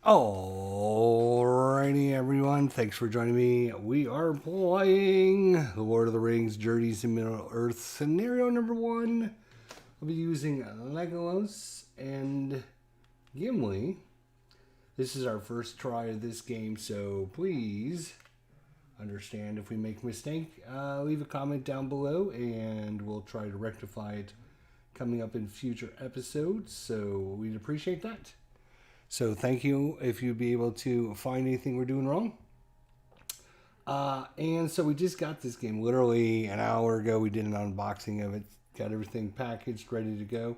Alrighty, everyone. Thanks for joining me. We are playing The Lord of the Rings Journeys in Middle-earth scenario number 1. I'll be using Legolas and Gimli. This is our first try of this game, so please understand if we make a mistake. Leave a comment down below, and we'll try to rectify it coming up in future episodes, so we'd appreciate that. So thank you if you'd be able to find anything we're doing wrong. And so we just got this game literally an hour ago. We did an unboxing of it. Got everything packaged, ready to go.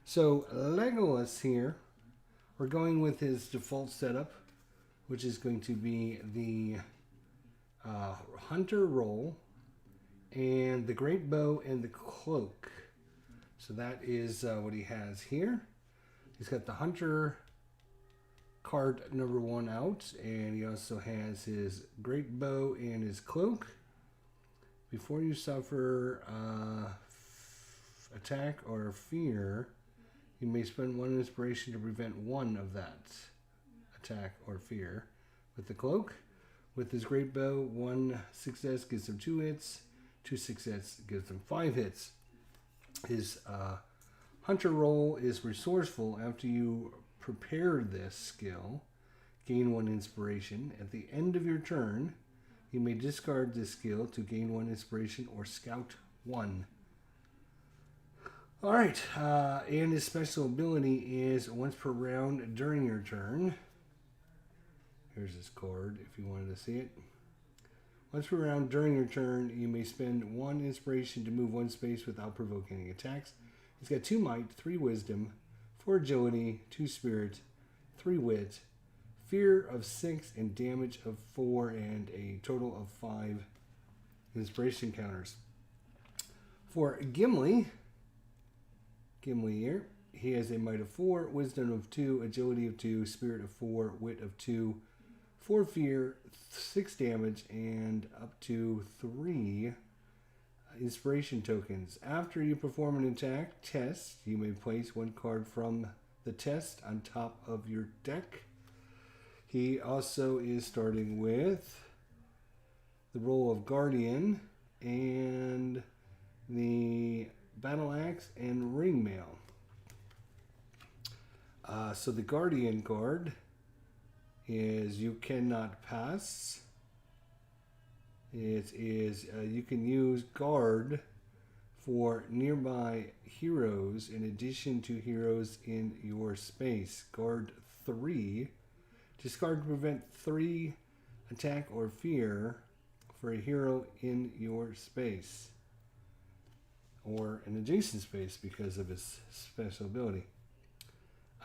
So Legolas here, we're going with his default setup, which is going to be the hunter role and the great bow and the cloak. So that is what he has here. He's got the hunter card number 1 out, and he also has his great bow and his cloak. Before you suffer attack or fear, you may spend 1 inspiration to prevent 1 of that attack or fear. With the cloak, with his great bow, 1 success gives him 2 hits, 2 success gives him 5 hits. His hunter role is resourceful. After you prepare this skill, gain 1 inspiration. At the end of your turn, you may discard this skill to gain 1 inspiration or scout 1. Alright, and his special ability is once per round during your turn. Here's his card if you wanted to see it. Once per round during your turn, you may spend 1 inspiration to move 1 space without provoking any attacks. He's got 2 might, 3 wisdom, 4 agility, 2 spirit, 3 wit, fear of 6, and damage of 4, and a total of 5 inspiration counters. For Gimli here, he has a might of 4, wisdom of 2, agility of 2, spirit of 4, wit of 2, 4 fear, 6 damage, and up to 3 inspiration tokens. After you perform an attack test, you may place 1 card from the test on top of your deck. He also is starting with the role of Guardian and the Battle Axe and Ring Mail. So the Guardian card is you cannot pass. It is you can use guard for nearby heroes in addition to heroes in your space. Guard 3. Discard to prevent 3 attack or fear for a hero in your space or an adjacent space because of his special ability.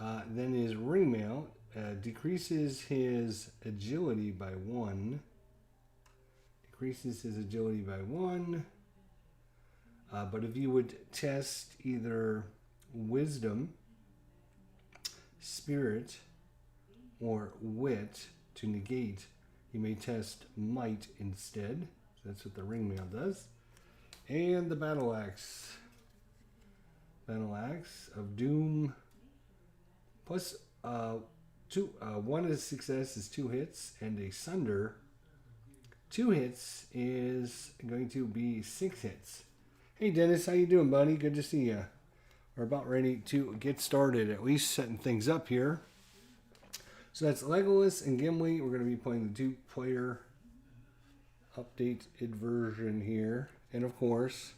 Then his Ring Mail decreases his agility by 1. Decreases his agility by 1. But if you would test either wisdom, spirit, or wit to negate, you may test might instead. So that's what the Ring Mail does. And the Battle Axe. Battle Axe of Doom. Plus 2. 1 is success is 2 hits, and a Sunder 2 hits is going to be 6 hits. Hey Dennis, how you doing, buddy? Good to see you. We're about ready to get started, at least setting things up here. So that's Legolas and Gimli. We're going to be playing the 2-player updated version here. And of course,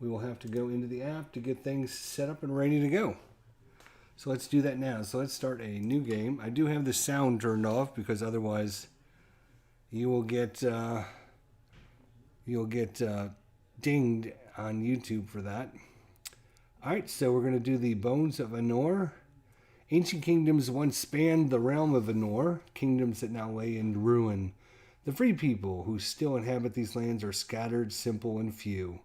we will have to go into the app to get things set up and ready to go. So let's do that now. So let's start a new game. I do have the sound turned off because otherwise you will get dinged on YouTube for that. Alright, so we're going to do the Bones of Anor. Ancient kingdoms once spanned the realm of Anor, kingdoms that now lay in ruin. The free people who still inhabit these lands are scattered, simple, and few.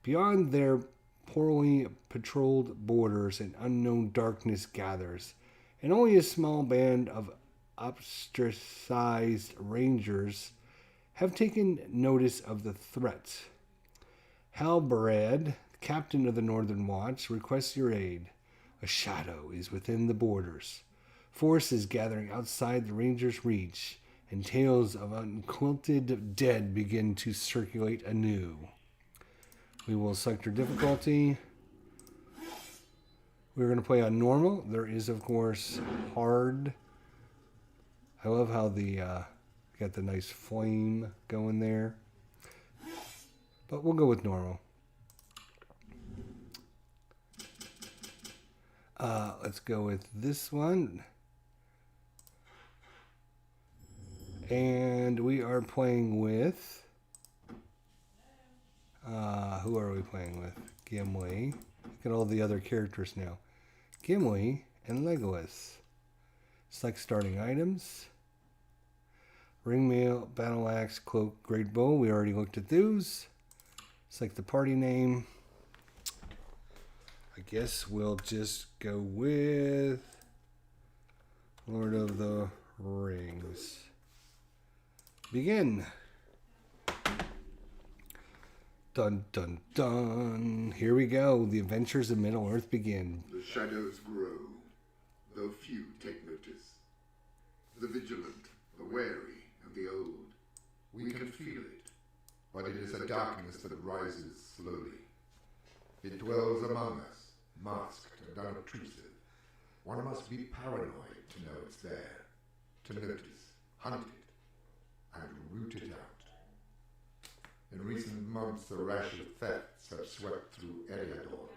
Beyond their poorly patrolled borders, an unknown darkness gathers, and only a small band of ostracized rangers have taken notice of the threat. Halbarad, captain of the Northern Watch, requests your aid. A shadow is within the borders. Forces gathering outside the ranger's reach, and tales of unquilted dead begin to circulate anew. We will select our difficulty. We're going to play on normal. There is, of course, hard. I love how got the nice flame going there. But we'll go with normal. Let's go with this one. And we are playing with... who are we playing with? Gimli. Look at all the other characters now. Gimli and Legolas. Select starting items. Ringmail, battle axe, cloak, great bow. We already looked at those. Select the party name. I guess we'll just go with Lord of the Rings. Begin. Dun, dun, dun. Here we go. The adventures of Middle-earth begin. The shadows grow, though few take notice. The vigilant, the wary, and the old. We can feel it, but it is a darkness that rises slowly. It dwells among us, masked and unobtrusive. One must be paranoid to know it's there, to notice, hunt it, and root it out. In recent months, a rash of thefts have swept through Eriador,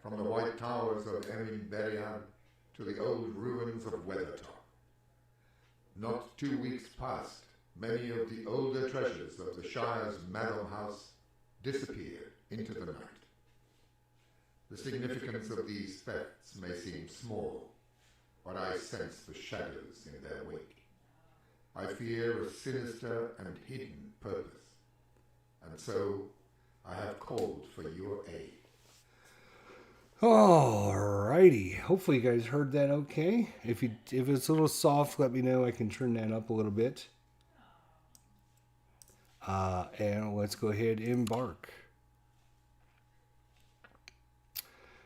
from the white towers of Emin Berian to the old ruins of Weathertop. Not 2 weeks past, many of the older treasures of the Shire's Manor House disappeared into the night. The significance of these thefts may seem small, but I sense the shadows in their wake. I fear a sinister and hidden purpose. And so, I have called for your aid. Alrighty. Hopefully you guys heard that okay. If it's a little soft, let me know. I can turn that up a little bit. And let's go ahead and embark.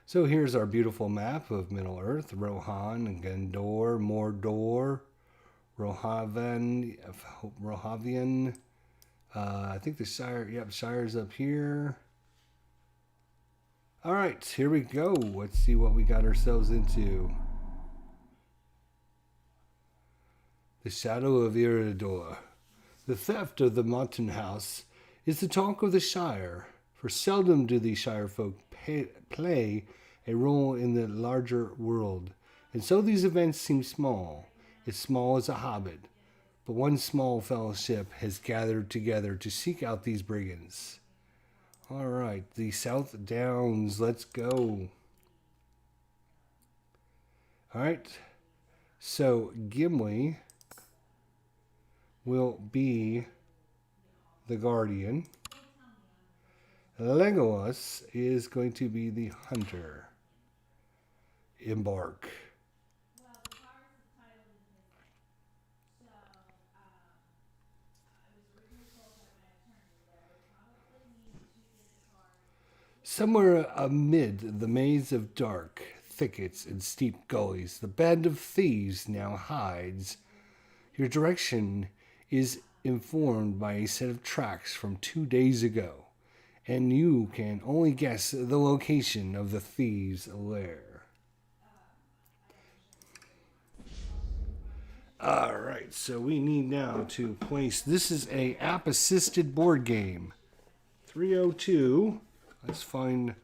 So here's our beautiful map of Middle-earth. Rohan, Gondor, Mordor, Rohavian. I think the Shire, Shire's up here. All right, here we go. Let's see what we got ourselves into. The Shadow of Eriador. The theft of the Mountain House is the talk of the Shire, for seldom do the Shire folk play a role in the larger world, and so these events seem small, as small as a hobbit. But one small fellowship has gathered together to seek out these brigands. All right, the South Downs, let's go. All right, so Gimli will be the guardian. Legolas is going to be the hunter. Embark. Somewhere amid the maze of dark thickets and steep gullies, the band of thieves now hides. Your direction is informed by a set of tracks from 2 days ago, and you can only guess the location of the thieves' lair. All right, so we need now to place. This is a app-assisted board game. 302. Let's find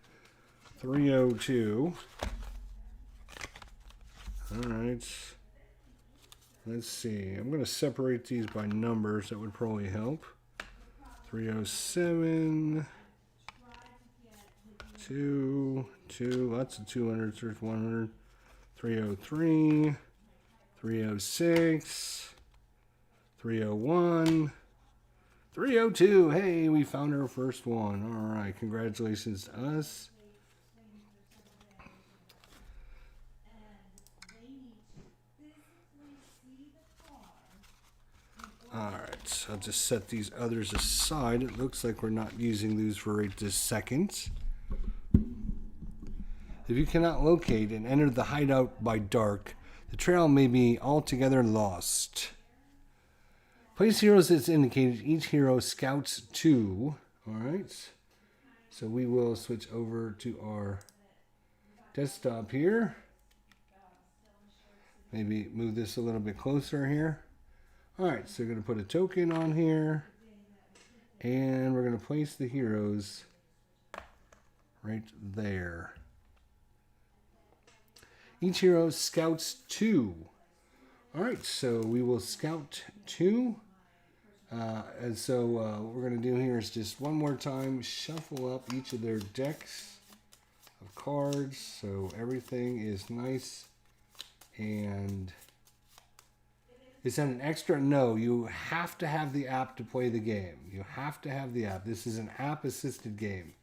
302. All right. Let's see. I'm going to separate these by numbers. That would probably help. 307. 2. Lots of 200s. There's 100. 303. 306. 301. 302. Hey, we found our first one. All right. Congratulations to us. All right. So I'll just set these others aside. It looks like we're not using these for right this second. If you cannot locate and enter the hideout by dark, The trail may be altogether lost. Place heroes as indicated. Each hero scouts 2. Alright. So we will switch over to our desktop here. Maybe move this a little bit closer here. Alright, so we're going to put a token on here. And we're going to place the heroes right there. Each hero scouts 2. Alright, so we will scout 2. And so what we're going to do here is just one more time shuffle up each of their decks of cards so everything is nice. And is that an extra? No, you have to have the app to play the game. You have to have the app. This is an app-assisted game.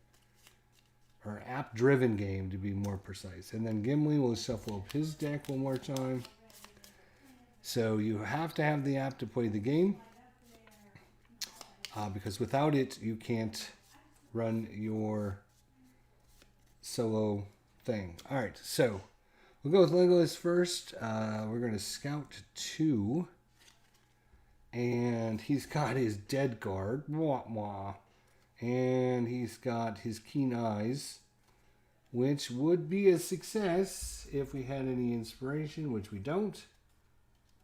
Or app-driven game, to be more precise. And then Gimli will shuffle up his deck one more time. So you have to have the app to play the game. Because without it, you can't run your solo thing. Alright, so we'll go with Legolas first. We're going to scout 2. And he's got his dead guard. Wah, wah. And he's got his keen eyes, which would be a success if we had any inspiration, which we don't.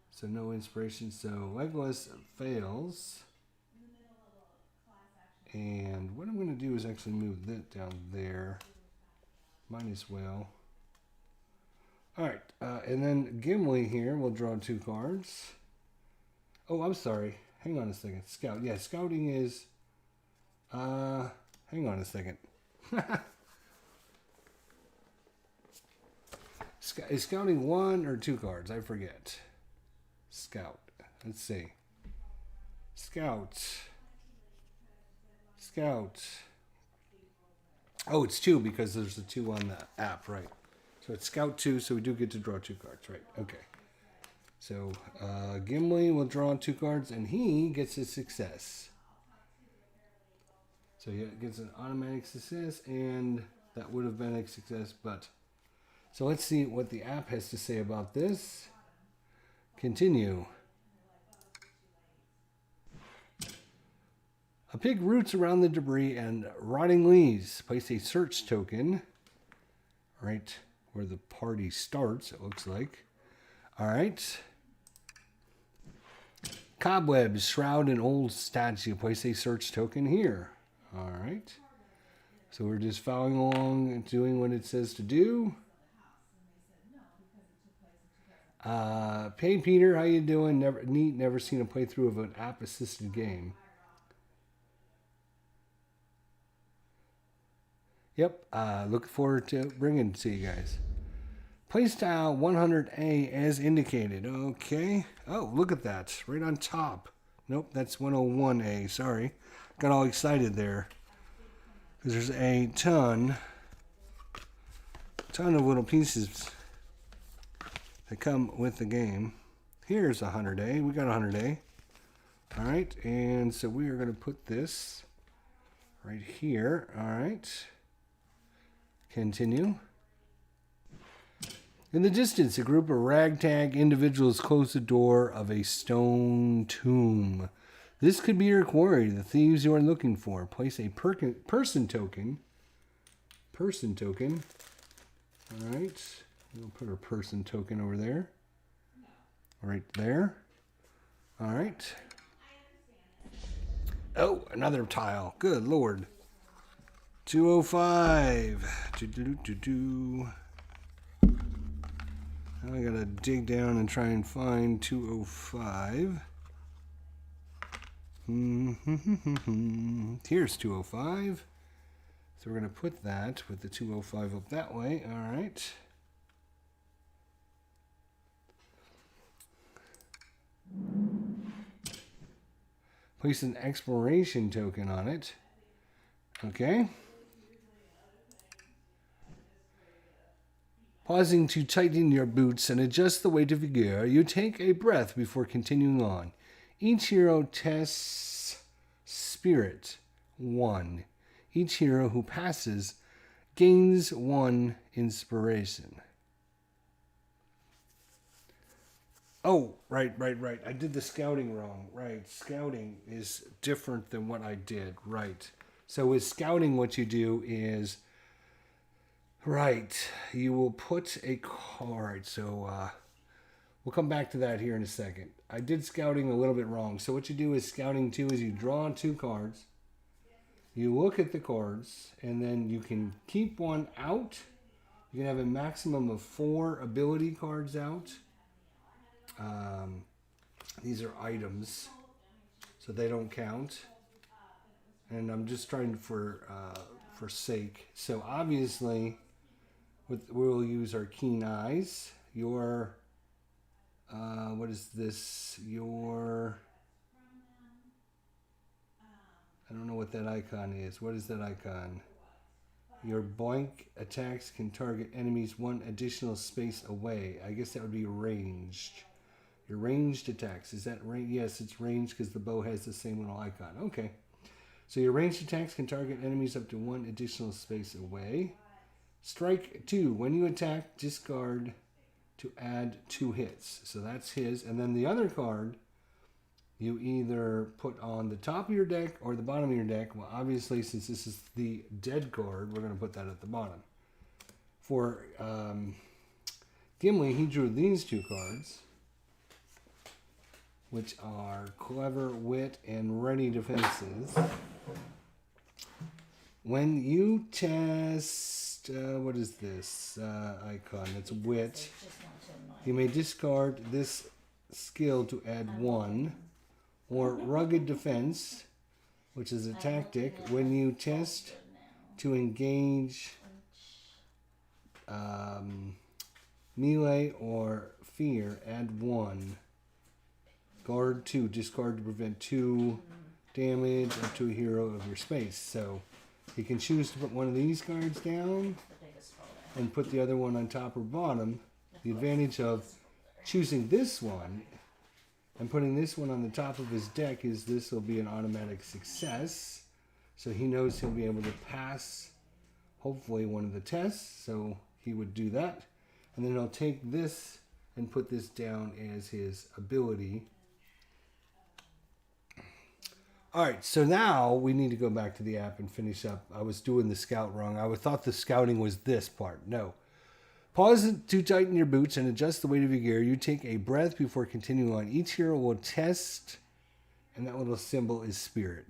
So no inspiration. So Legolas fails. And what I'm going to do is actually move that down there. Might as well. Alright, and then Gimli here will draw 2 cards. Oh, I'm sorry. Hang on a second. Scout. Yeah, scouting is... hang on a second. Is scouting 1 or 2 cards? I forget. Scout. Let's see. Scout. Scout. Oh, it's 2 because there's the 2 on the app, right? So it's Scout 2, so we do get to draw 2 cards, right? Okay. So Gimli will draw 2 cards, and he gets a success. So he gets an automatic success, and that would have been a success, but... So let's see what the app has to say about this. Continue. A pig roots around the debris and rotting leaves. Place a search token right where the party starts, it looks like. All right. Cobwebs shroud an old statue. Place a search token here. All right. So we're just following along and doing what it says to do. Hey Peter, how you doing? Never seen a playthrough of an app-assisted game. Yep, look forward to bringing it to you guys. Playstyle 100A as indicated. Okay. Oh, look at that. Right on top. Nope, that's 101A. Sorry. Got all excited there. Because there's a ton of little pieces that come with the game. Here's 100A. We got 100A. All right. And so we are going to put this right here. All right. Continue. In the distance, a group of ragtag individuals close the door of a stone tomb. This could be your quarry, the thieves you are looking for. Place a person token. Person token. All right. We'll put our person token over there. Right there. All right. Oh, another tile. Good Lord. 205. Now I gotta dig down and try and find 205. Here's 205. So we're gonna put that with the 205 up that way. All right. Place an exploration token on it. Okay. Pausing to tighten your boots and adjust the weight of your gear, you take a breath before continuing on. Each hero tests Spirit 1. Each hero who passes gains 1 inspiration. Oh, right. I did the scouting wrong. Right. Scouting is different than what I did. Right. So with scouting, what you do is, right, you will put a card. So we'll come back to that here in a second. I did scouting a little bit wrong. So what you do is scouting 2 is you draw 2 cards. You look at the cards, and then you can keep one out. You can have a maximum of 4 ability cards out. These are items, so they don't count. And I'm just trying for sake. So obviously, we'll use our keen eyes. Your what is this? Your I don't know what that icon is. What is that icon? Your blank attacks can target enemies 1 additional space away. I guess that would be ranged. Your ranged attacks. Is that range? Yes, it's ranged because the bow has the same little icon. Okay. So your ranged attacks can target enemies up to 1 additional space away. Strike 2. When you attack, discard to add 2 hits. So that's his. And then the other card, you either put on the top of your deck or the bottom of your deck. Well, obviously, since this is the dead card, we're going to put that at the bottom. For Gimli, he drew these 2 cards, which are Clever, Wit, and Ready Defenses. When you test, what is this icon? It's Wit. You may discard this skill to add 1. Or Rugged Defense, which is a tactic. When you test to engage melee or fear, add 1. Guard 2, discard to prevent 2 damage up to a hero of your space. So you can choose to put one of these cards down and put the other one on top or bottom. The advantage of choosing this one and putting this one on the top of his deck is this will be an automatic success. So he knows he'll be able to pass, hopefully, one of the tests. So he would do that. And then he'll take this and put this down as his ability. All right, so now we need to go back to the app and finish up. I was doing the scout wrong. I thought the scouting was this part. No. Pause to tighten your boots and adjust the weight of your gear. You take a breath before continuing on. Each hero will test, and that little symbol is spirit.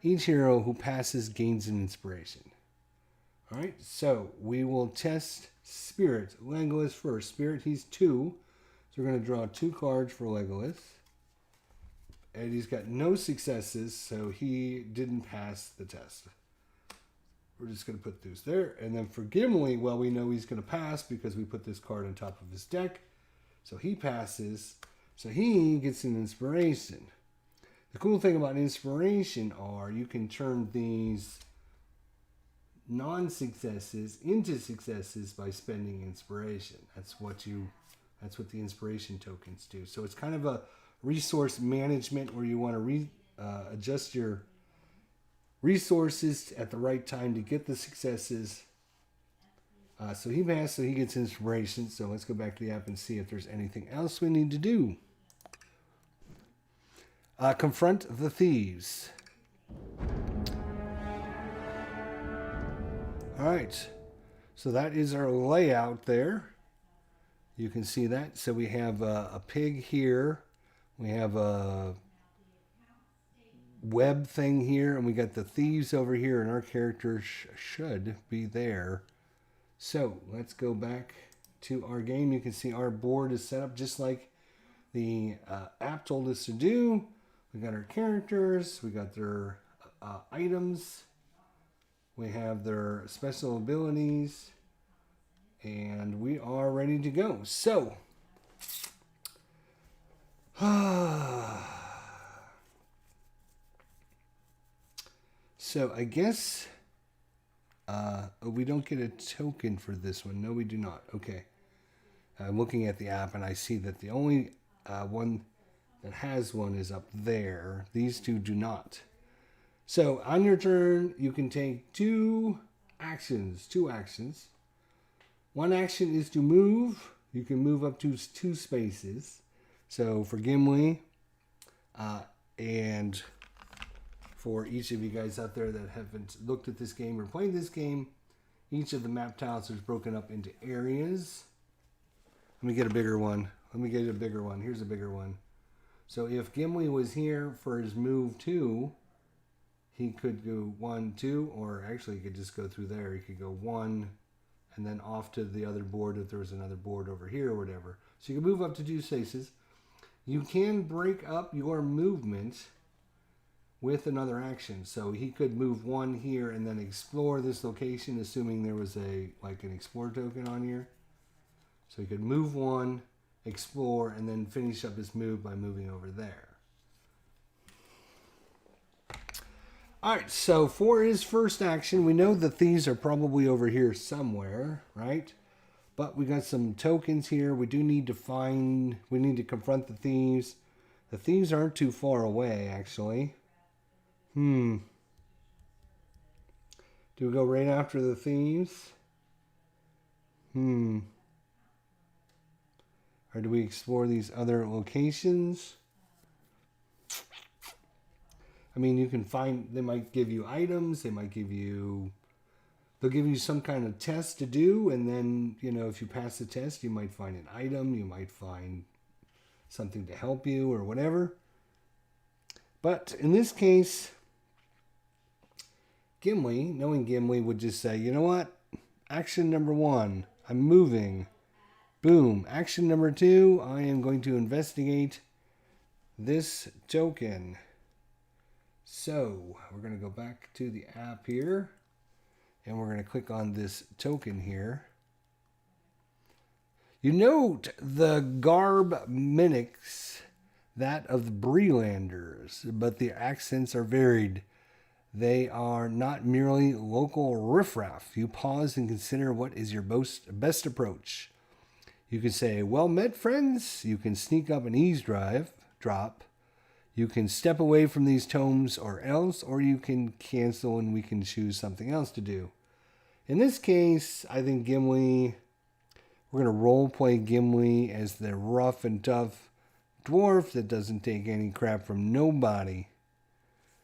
Each hero who passes gains an inspiration. All right, so we will test spirit. Legolas first. Spirit, he's 2. So we're going to draw 2 cards for Legolas. And he's got no successes, so he didn't pass the test. We're just going to put those there. And then for Gimli, well, we know he's going to pass because we put this card on top of his deck. So he passes. So he gets an inspiration. The cool thing about inspiration are you can turn these non-successes into successes by spending inspiration. That's what the inspiration tokens do. So it's kind of a resource management where you want to adjust your resources at the right time to get the successes. So he passed, so he gets inspiration. So let's go back to the app and see if there's anything else we need to do. Confront the Thieves. All right, so that is our layout there. You can see that. So we have a pig here. We have a web thing here, and we got the thieves over here, and our character should be there. So let's go back to our game. You can see our board is set up just like the app told us to do. We got our characters, we got their items, we have their special abilities, and we are ready to go. So so I guess we don't get a token for this one. No, we do not. Okay. I'm looking at the app and I see that the only one that has one is up there. These two do not. So on your turn, you can take 2 actions. 2 actions. One action is to move. You can move up to 2 spaces. So for Gimli, and for each of you guys out there that haven't looked at this game or played this game, each of the map tiles is broken up into areas. Let me get a bigger one. Here's a bigger one. So if Gimli was here for his move 2, he could go 1, 2, or actually he could just go through there. He could go 1 and then off to the other board if there was another board over here or whatever. So you can move up to 2 spaces. You can break up your movement with another action. So he could move 1 here and then explore this location, assuming there was an explore token on here. So he could move 1, explore, and then finish up his move by moving over there. Alright, so for his first action, we know the thieves are probably over here somewhere, right? But we got some tokens here. We need to confront the thieves. The thieves aren't too far away, actually. Do we go right after the thieves? Or do we explore these other locations? I mean, you can find, they might give you items, they'll give you some kind of test to do, and then, if you pass the test, you might find an item, you might find something to help you or whatever. But in this case, knowing Gimli would just say, you know what? Action number 1, I'm moving. Boom. Action number 2, I am going to investigate this token. So we're going to go back to the app here, and we're going to click on this token here. You note the garb mimics that of the Brelanders, but the accents are varied. They are not merely local riffraff. You pause and consider what is your best approach. You can say, well met, friends. You can sneak up and drop. You can step away from these tomes or else, or you can cancel and we can choose something else to do. In this case, I think we're going to role play Gimli as the rough and tough dwarf that doesn't take any crap from nobody.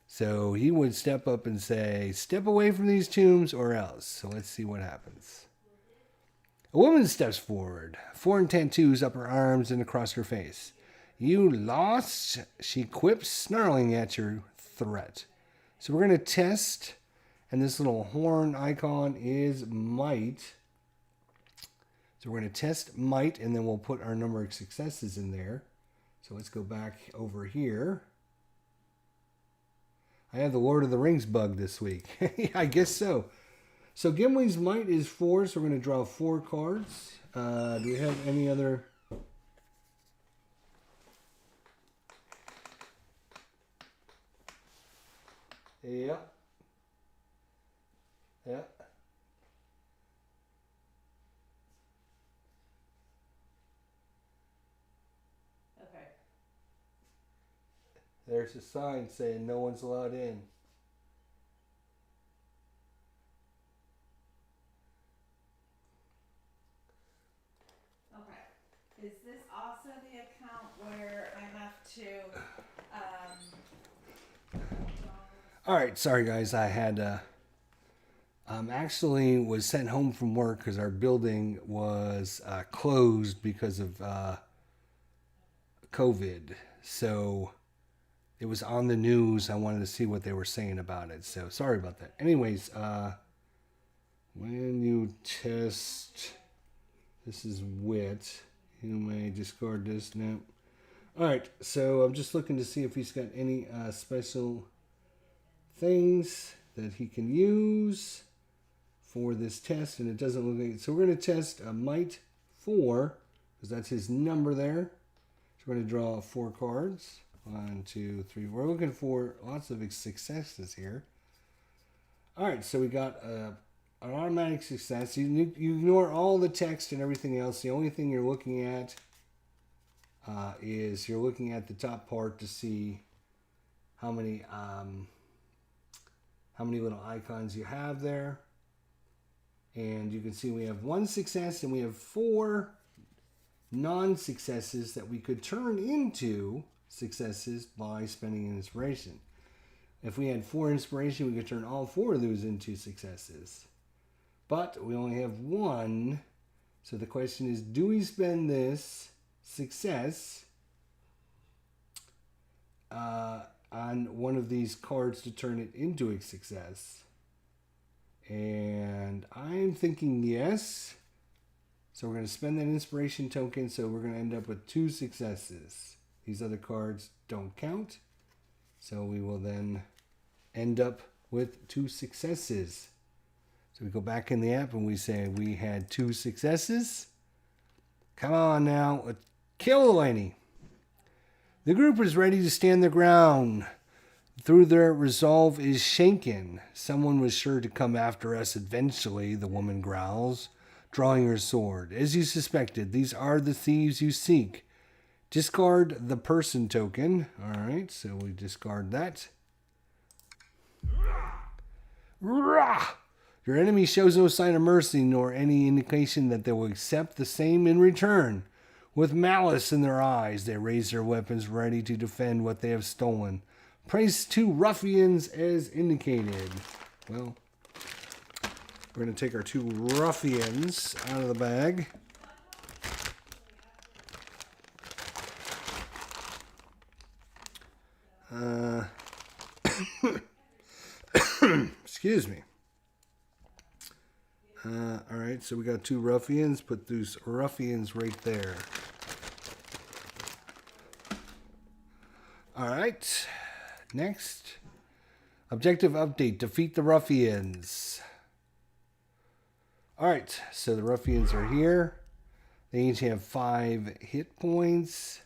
So he would step up and say, step away from these tombs or else. So let's see what happens. A woman steps forward, 4 tattoos up her arms and across her face. You lost, she quips, snarling at your threat. So we're going to test, and this little horn icon is might. So we're going to test might, and then we'll put our number of successes in there. So let's go back over here. I have the Lord of the Rings bug this week. I guess so. So Gimli's might is 4, so we're going to draw 4 cards. Do we have any other... Yeah. Okay. There's a sign saying no one's allowed in. Okay. Is this also the account where I have to, All right, sorry guys, I had actually was sent home from work because our building was closed because of COVID. So it was on the news. I wanted to see what they were saying about it. So sorry about that. Anyways, when you test, this is wit. You may discard this now. All right, so I'm just looking to see if he's got any special things that he can use for this test, and it doesn't look like it. So we're going to test a might 4 because that's his number there. So we're going to draw 4 cards. 1, 2, 3. We're looking for lots of successes here. All right, so we got an automatic success. You ignore all the text and everything else. The only thing you're looking at is you're looking at the top part to see how many little icons you have there. And you can see we have 1 success and we have 4 non-successes that we could turn into successes by spending an inspiration. If we had 4 inspiration, we could turn all 4 of those into successes. But we only have 1. So the question is, do we spend this success on one of these cards to turn it into a success? And I'm thinking yes. So we're going to spend that inspiration token, so we're going to end up with 2 successes. These other cards don't count. So we will then end up with 2 successes. So we go back in the app and we say we had 2 successes. Come on now, kill Lenny. The group is ready to stand their ground. Through their resolve is shaken. Someone was sure to come after us eventually, the woman growls, drawing her sword. As you suspected, these are the thieves you seek. Discard the person token. All right, so we discard that. Your enemy shows no sign of mercy nor any indication that they will accept the same in return. With malice in their eyes, they raise their weapons ready to defend what they have stolen. Place 2 ruffians as indicated. Well, we're going to take our 2 ruffians out of the bag. Excuse me. All right, so we got 2 ruffians. Put those ruffians right there. All right. Next. Objective update. Defeat the ruffians. All right, so the ruffians are here. They each have 5 hit points.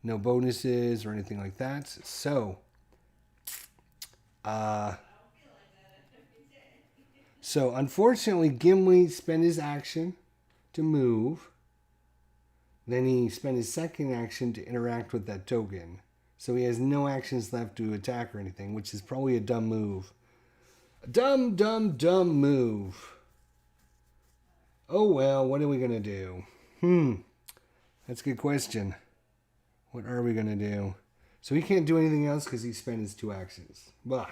No bonuses or anything like that. So, unfortunately, Gimli spent his action to move. Then he spent his second action to interact with that token. So he has no actions left to attack or anything, which is probably a dumb move. A dumb move. Oh well, what are we going to do? That's a good question. What are we going to do? So he can't do anything else because he spent his 2 actions. Blah.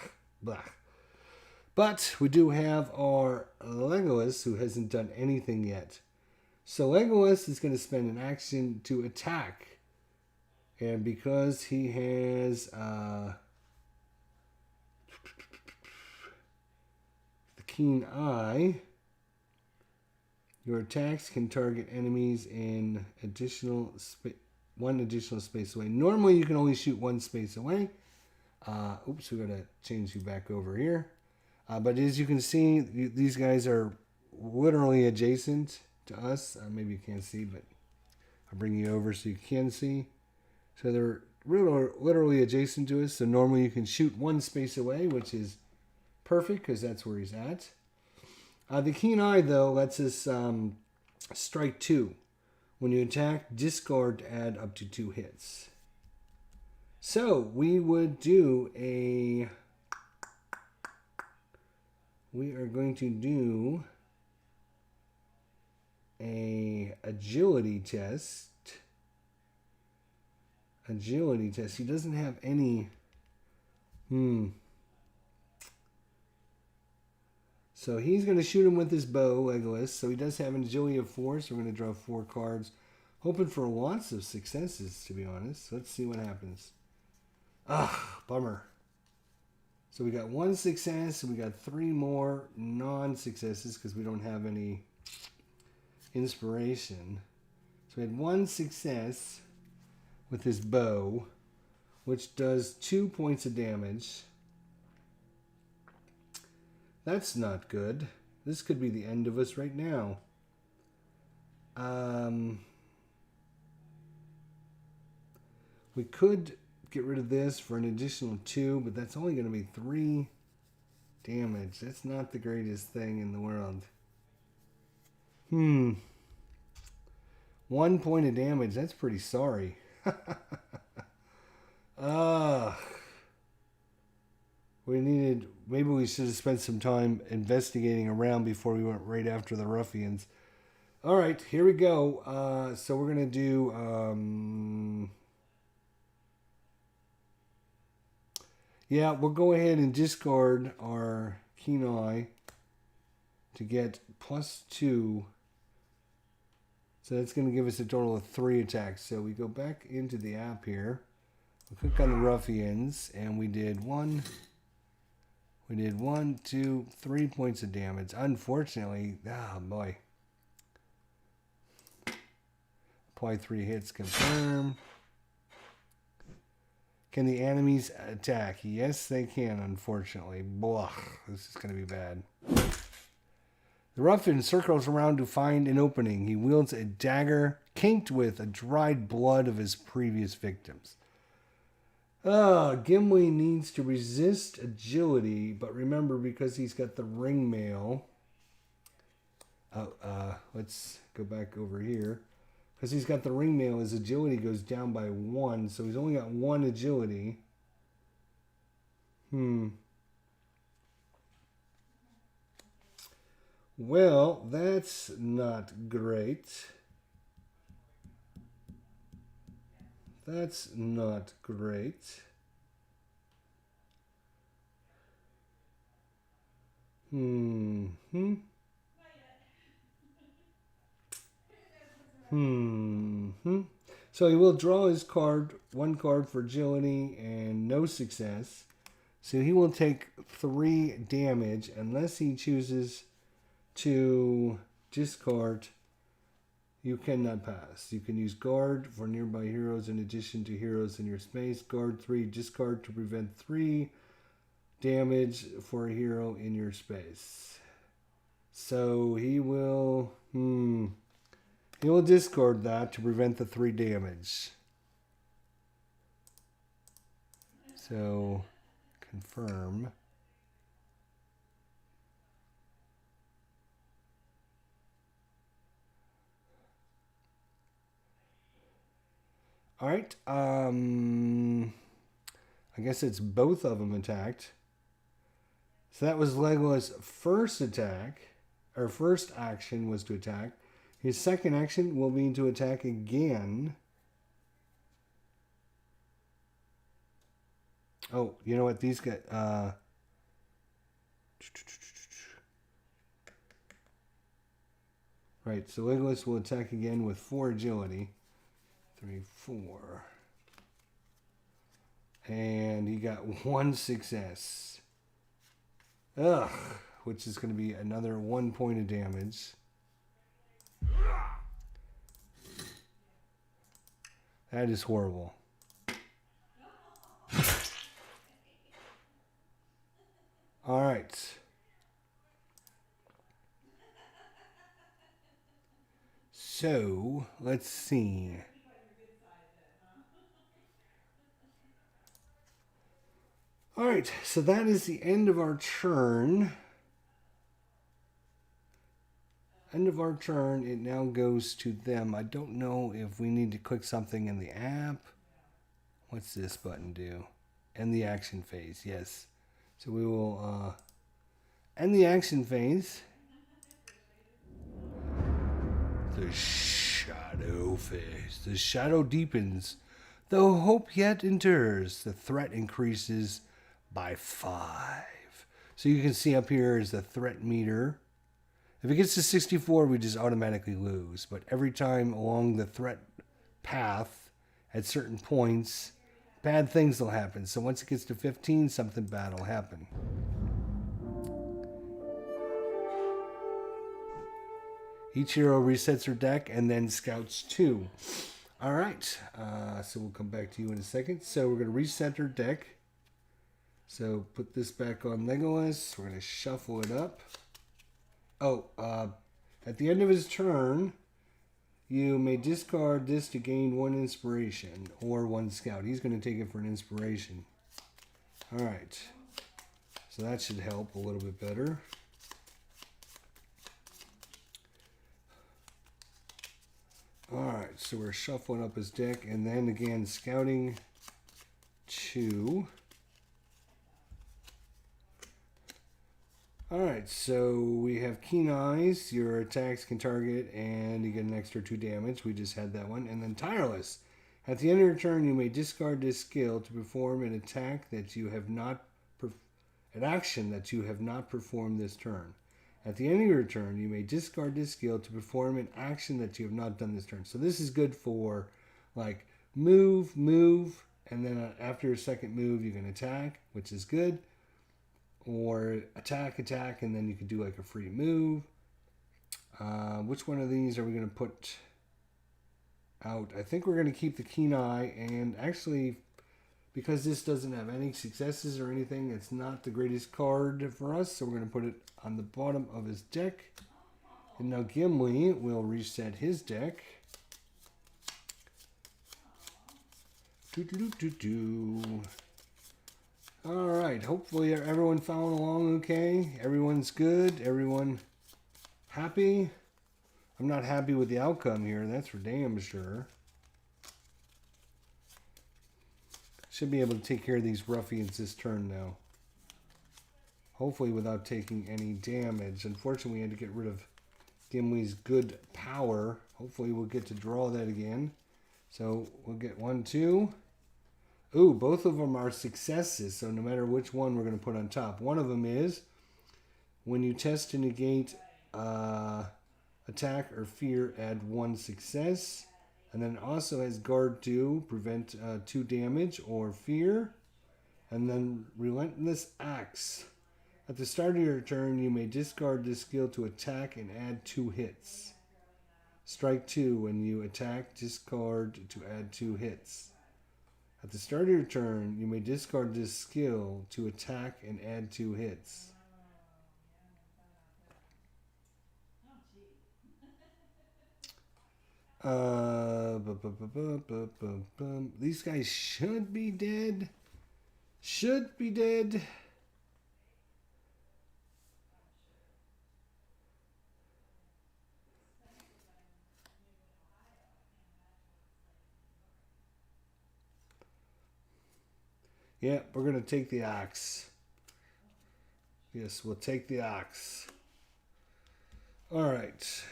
But we do have our Legolas, who hasn't done anything yet. So Legolas is going to spend an action to attack. And because he has the keen eye, your attacks can target enemies in one additional space away. Normally you can only shoot 1 space away. Oops, we're going to change you back over here. But as you can see, these guys are literally adjacent to us. Maybe you can't see, but I'll bring you over so you can see. So they're literally adjacent to us. So normally you can shoot 1 space away, which is perfect because that's where he's at. The keen eye, though, lets us strike 2. When you attack, discard to add up to 2 hits. So we would do a... We are going to do a agility test. Agility test. He doesn't have any... So he's going to shoot him with his bow, Legolas. So he does have an agility of 4. So we're going to draw 4 cards. Hoping for lots of successes, to be honest. Let's see what happens. Bummer. So we got 1 success. And we got 3 more non-successes because we don't have any inspiration. So we had 1 success with his bow, which does 2 points of damage. That's not good. This could be the end of us right now. We could get rid of this for an additional 2, but that's only going to be 3 damage. That's not the greatest thing in the world. 1 point of damage. That's pretty sorry. Maybe we should have spent some time investigating around before we went right after the ruffians. All right, here we go. So we're going to do... yeah, we'll go ahead and discard our Keen Eye to get +2. So that's going to give us a total of 3 attacks. So we go back into the app here. We click on the Ruffians, and we did 1, 2, 3 points of damage. Unfortunately, oh boy. Apply 3 hits, confirm. Can the enemies attack? Yes, they can, unfortunately. Blah, this is going to be bad. The ruffian circles around to find an opening. He wields a dagger kinked with the dried blood of his previous victims. Gimli needs to resist agility, but remember, because he's got the ring mail. Let's go back over here. Because he's got the ring mail, his agility goes down by 1, so he's only got 1 agility. Well, that's not great. That's not great. So he will draw his card, 1 card for agility and no success. So he will take 3 damage unless he chooses to discard. You cannot pass. You can use guard for nearby heroes in addition to heroes in your space. Guard 3, discard to prevent 3 damage for a hero in your space. So he will discard that to prevent the 3 damage. So confirm. All right. I guess it's both of them attacked. So that was Legolas' first attack. Or first action was to attack. His second action will be to attack again. Oh, you know what? These get... Right, so Legolas will attack again with 4 agility. 3, 4. And he got 1 success. Ugh, which is going to be another 1 point of damage. That is horrible. All right. So, let's see. All right, so that is the end of our turn. End of our turn. It now goes to them. I don't know if we need to click something in the app. What's this button do? End the action phase. Yes. So we will end the action phase. The shadow phase. The shadow deepens. Though hope yet endures, the threat increases by 5. So you can see up here is the threat meter. If it gets to 64, we just automatically lose. But every time along the threat path, at certain points, bad things will happen. So once it gets to 15, something bad will happen. Each hero resets her deck and then scouts 2. All right, so we'll come back to you in a second. So we're going to reset her deck. So put this back on Legolas. We're going to shuffle it up. Oh, at the end of his turn, you may discard this to gain 1 inspiration or 1 scout. He's going to take it for an inspiration. All right, so that should help a little bit better. All right, so we're shuffling up his deck and then again scouting 2. Alright, so we have Keen Eyes. Your attacks can target and you get an extra 2 damage. We just had that one. And then Tireless. At the end of your turn, you may discard this skill to perform an attack that you have not... an action that you have not performed this turn. At the end of your turn, you may discard this skill to perform an action that you have not done this turn. So this is good for, like, move, and then after your second move, you can attack, which is good. Or attack, and then you could do like a free move. Which one of these are we going to put out? I think we're going to keep the Keen Eye, and actually, because this doesn't have any successes or anything, it's not the greatest card for us, so we're going to put it on the bottom of his deck. And now Gimli will reset his deck. Alright, hopefully everyone following along okay. Everyone's good. Everyone happy. I'm not happy with the outcome here, that's for damn sure. Should be able to take care of these ruffians this turn now. Hopefully without taking any damage. Unfortunately, we had to get rid of Gimli's good power. Hopefully we'll get to draw that again. So we'll get 1, 2. Ooh, both of them are successes, so no matter which one we're going to put on top. One of them is, when you test to negate attack or fear, add 1 success. And then it also has guard 2, prevent 2 damage or fear. And then Relentless Axe. At the start of your turn, you may discard this skill to attack and add 2 hits. Strike 2, when you attack, discard to add 2 hits. At the start of your turn, you may discard this skill to attack and add 2 hits. These guys should be dead. Should be dead. Yeah, we're going to take the axe. Yes, we'll take the axe. Alright.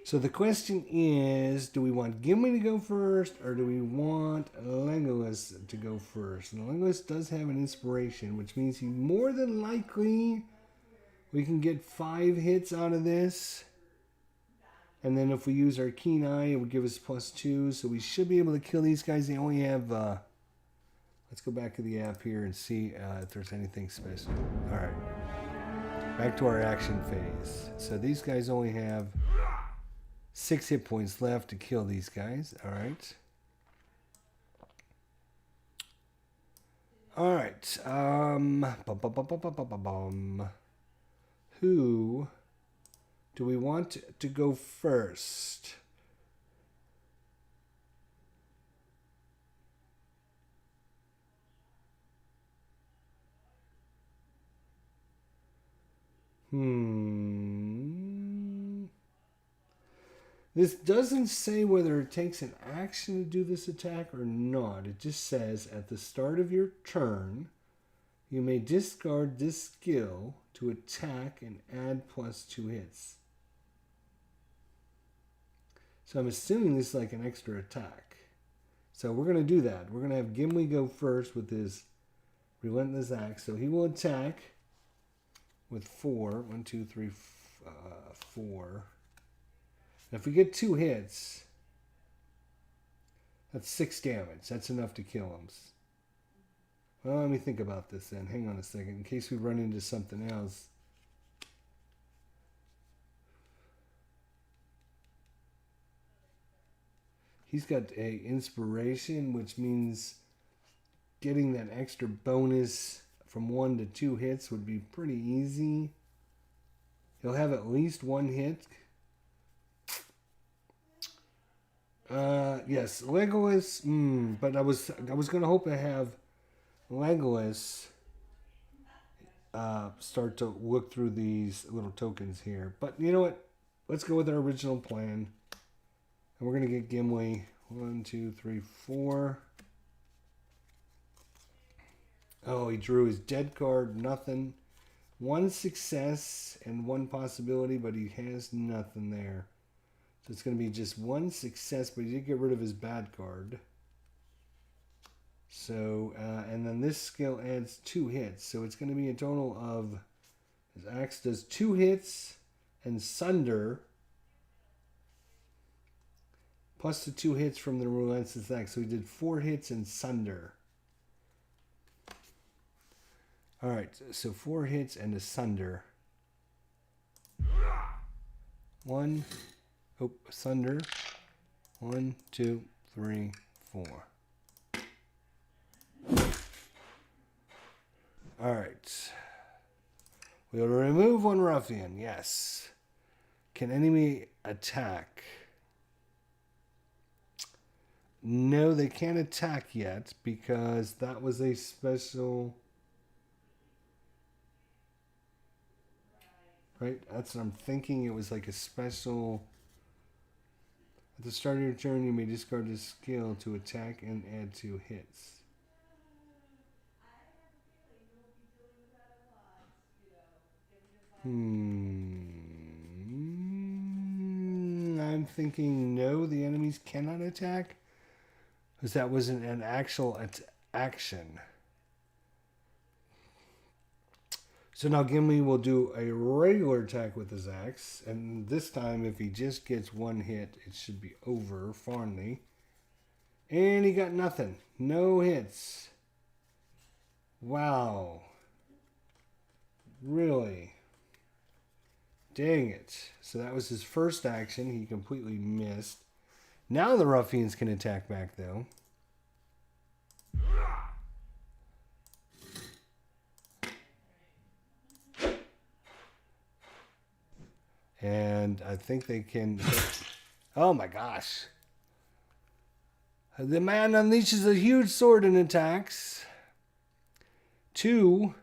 So the question is, do we want Gimli to go first, or do we want Legolas to go first? And Legolas does have an inspiration, which means he more than likely, we can get 5 hits out of this. And then if we use our Keen Eye, it would give us +2. So we should be able to kill these guys. They only have... let's go back to the app here and see if there's anything special. Alright. Back to our action phase. So these guys only have 6 hit points left to kill these guys. Alright. Alright. Who... do we want to go first? This doesn't say whether it takes an action to do this attack or not. It just says at the start of your turn, you may discard this skill to attack and add +2 hits. So I'm assuming this is like an extra attack. So we're going to do that. We're going to have Gimli go first with his Relentless Axe. So he will attack with 4. 1, 2, 3, 4. And if we get 2 hits, that's 6 damage. That's enough to kill him. Well, let me think about this then. Hang on a second. In case we run into something else. He's got a inspiration, which means getting that extra bonus from 1 to 2 hits would be pretty easy. He'll have at least 1 hit. Yes, Legolas. But I was gonna hope to have Legolas start to look through these little tokens here. But you know what? Let's go with our original plan. And we're going to get Gimli. 1, 2, 3, 4. Oh, he drew his dead card. Nothing. One success and one possibility, but he has nothing there. So it's going to be just one success, but he did get rid of his bad card. So, and then this skill adds 2 hits. So it's going to be a total of, his axe does 2 hits and sunder, plus the 2 hits from the relentless axe. So he did 4 hits and sunder. Alright, so 4 hits and a sunder. 1, sunder. 1, 2, 3, 4. Alright. We'll remove 1 ruffian, yes. Can enemy attack? No, they can't attack yet because that was a special... Right? That's what I'm thinking. It was like a special... At the start of your turn, you may discard this skill to attack and add 2 hits. I'm thinking no, the enemies cannot attack. Because that wasn't an actual action. So now Gimli will do a regular attack with his axe. And this time, if he just gets 1 hit, it should be over finally. And he got nothing. No hits. Wow. Really? Dang it. So that was his first action. He completely missed. Now the ruffians can attack back, though. And I think they can... Oh my gosh. The man unleashes a huge sword and attacks. 2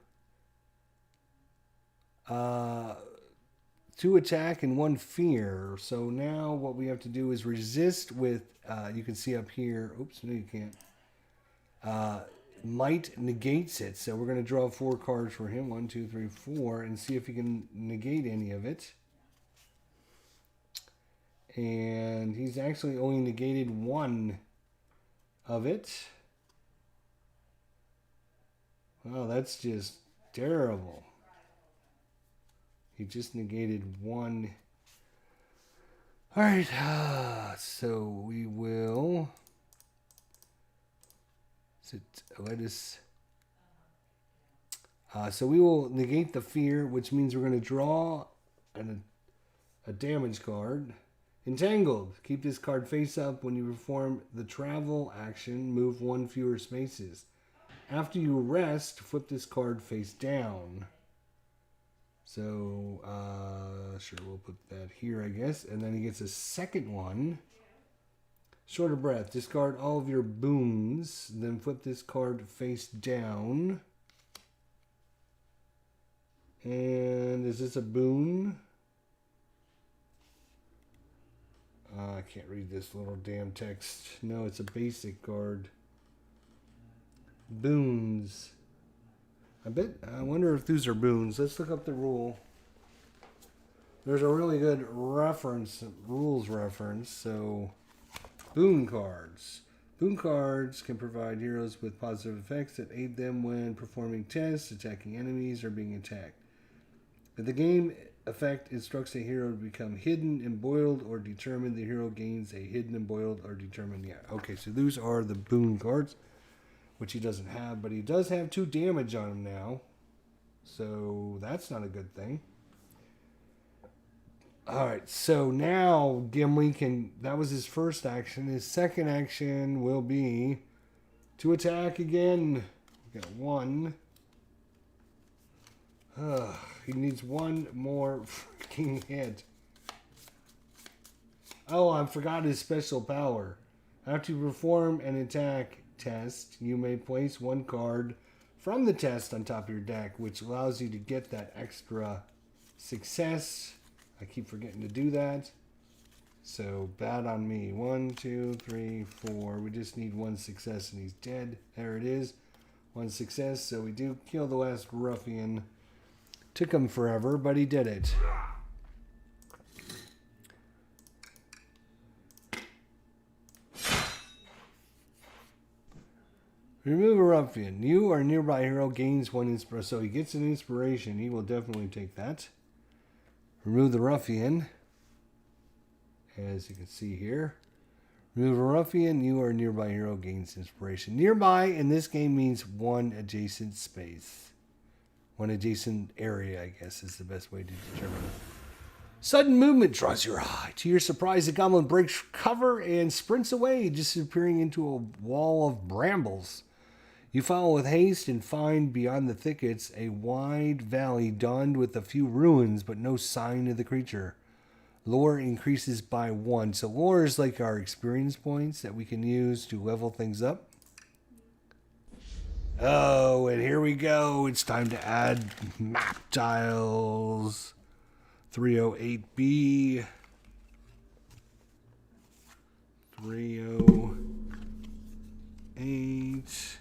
attack and 1 fear. So now what we have to do is resist with, you can see up here, oops, no you can't. Might negates it. So we're going to draw 4 cards for him, 1, 2, 3, 4, and see if he can negate any of it. And he's actually only negated 1 of it. Wow, that's just terrible. He just negated 1. Alright, so we will... so we will negate the fear, which means we're going to draw a damage card. Entangled. Keep this card face up. When you perform the travel action, move 1 fewer spaces. After you rest, flip this card face down. So, sure, we'll put that here, I guess. And then he gets a second one. Short of breath. Discard all of your boons. Then flip this card face down. And is this a boon? I can't read this little damn text. No, it's a basic card. Boons. I wonder if these are boons. Let's look up the rule. There's a really good rules reference. So, boon cards. Boon cards can provide heroes with positive effects that aid them when performing tests, attacking enemies, or being attacked. If the game effect instructs a hero to become hidden, emboiled, or determined, the hero gains a hidden, emboiled, or determined. Yeah, okay, so those are the boon cards, which he doesn't have, but he does have 2 damage on him now. So that's not a good thing. Alright, so now Gimli can... That was his first action. His second action will be to attack again. We got 1. He needs 1 more freaking hit. Oh, I forgot his special power. After you perform an attack test, you may place 1 card from the test on top of your deck, which allows you to get that extra success. I keep forgetting to do that. So, bad on me. 1, 2, 3, 4. We just need 1 success and he's dead. There it is. One success, so we do kill the last ruffian. Took him forever, but he did it. Remove a ruffian. You or nearby hero gains 1 inspiration. So he gets an inspiration. He will definitely take that. Remove the ruffian. As you can see here. Remove a ruffian. You or nearby hero gains inspiration. Nearby in this game means 1 adjacent space. 1 adjacent area, I guess, is the best way to determine it. Sudden movement draws your eye. To your surprise, the goblin breaks cover and sprints away, disappearing into a wall of brambles. You follow with haste and find beyond the thickets a wide valley dotted with a few ruins, but no sign of the creature. Lore increases by 1. So lore is like our experience points that we can use to level things up. Oh, and here we go. It's time to add map tiles. 308B. 308.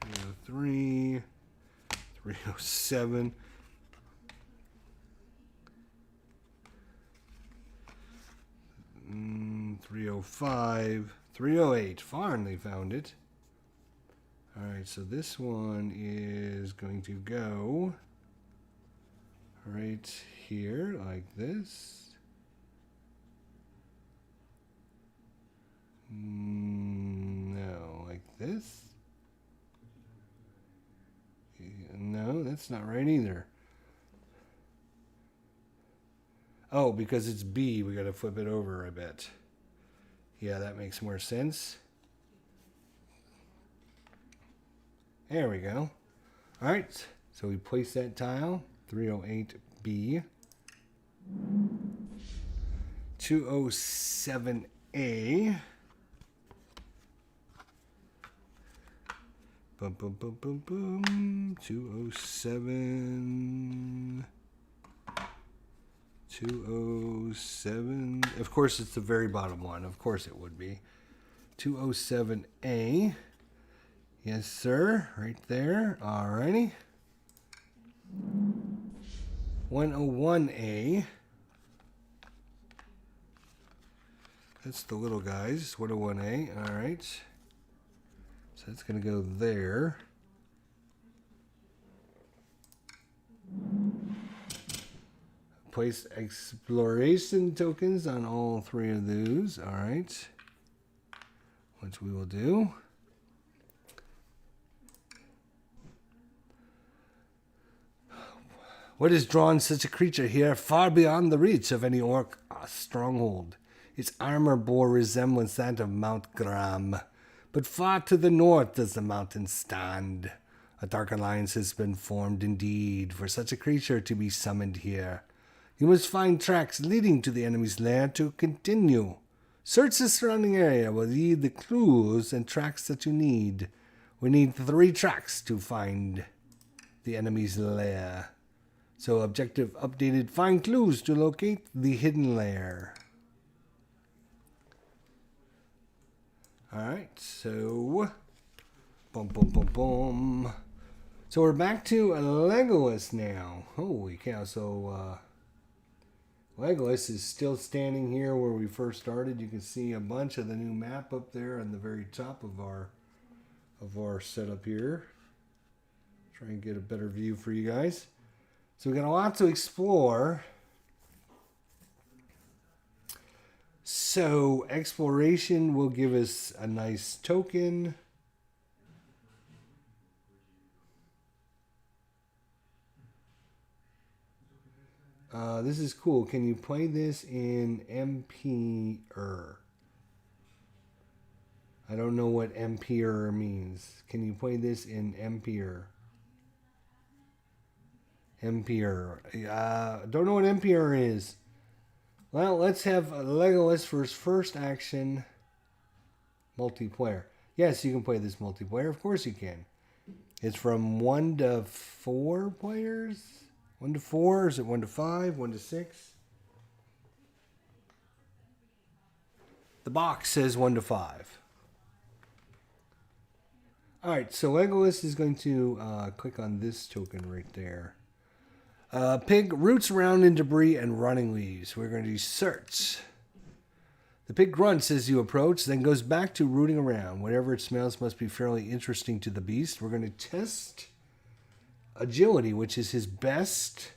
303. 307. 305. 308. Finally found it. Alright, so this one is going to go right here, like this. No, like this. No, that's not right either. Oh, because it's B, we gotta flip it over, I bet. Yeah, that makes more sense. There we go. All right, so we place that tile, 308B. 207A. Boom, boom, boom, boom, boom. 207. 207. Of course, it's the very bottom one. Of course it would be. 207A. Yes, sir. Right there. Alrighty. 101A. That's the little guys. 101A. Alright. So that's going to go there. Place exploration tokens on all 3 of those. Alright. Which we will do. What has drawn such a creature here far beyond the reach of any orc stronghold? Its armor bore resemblance that of Mount Gram, but far to the north does the mountain stand. A dark alliance has been formed indeed for such a creature to be summoned here. You must find tracks leading to the enemy's lair to continue. Search the surrounding area will lead the clues and tracks that you need. We need 3 tracks to find the enemy's lair. So objective updated, find clues to locate the hidden lair. Alright, so boom, boom, boom, boom. So we're back to Legolas now. Holy cow, so Legolas is still standing here where we first started. You can see a bunch of the new map up there on the very top of our setup here. Try and get a better view for you guys. So we got a lot to explore. So exploration will give us a nice token. This is cool. Can you play this in MP-er? I don't know what MP-er means. Can you play this in MP-er? MP-er. Don't know what MP-er is. Well, let's have Legolas for his first action multiplayer. Yes, you can play this multiplayer. Of course you can. It's from 1 to 4 players. 1 to 4? Is it 1 to 5? 1 to 6? The box says 1 to 5. All right, so Legolas is going to click on this token right there. Pig roots around in debris and running leaves. We're going to do search. The pig grunts as you approach, then goes back to rooting around. Whatever it smells must be fairly interesting to the beast. We're going to test agility, which is his best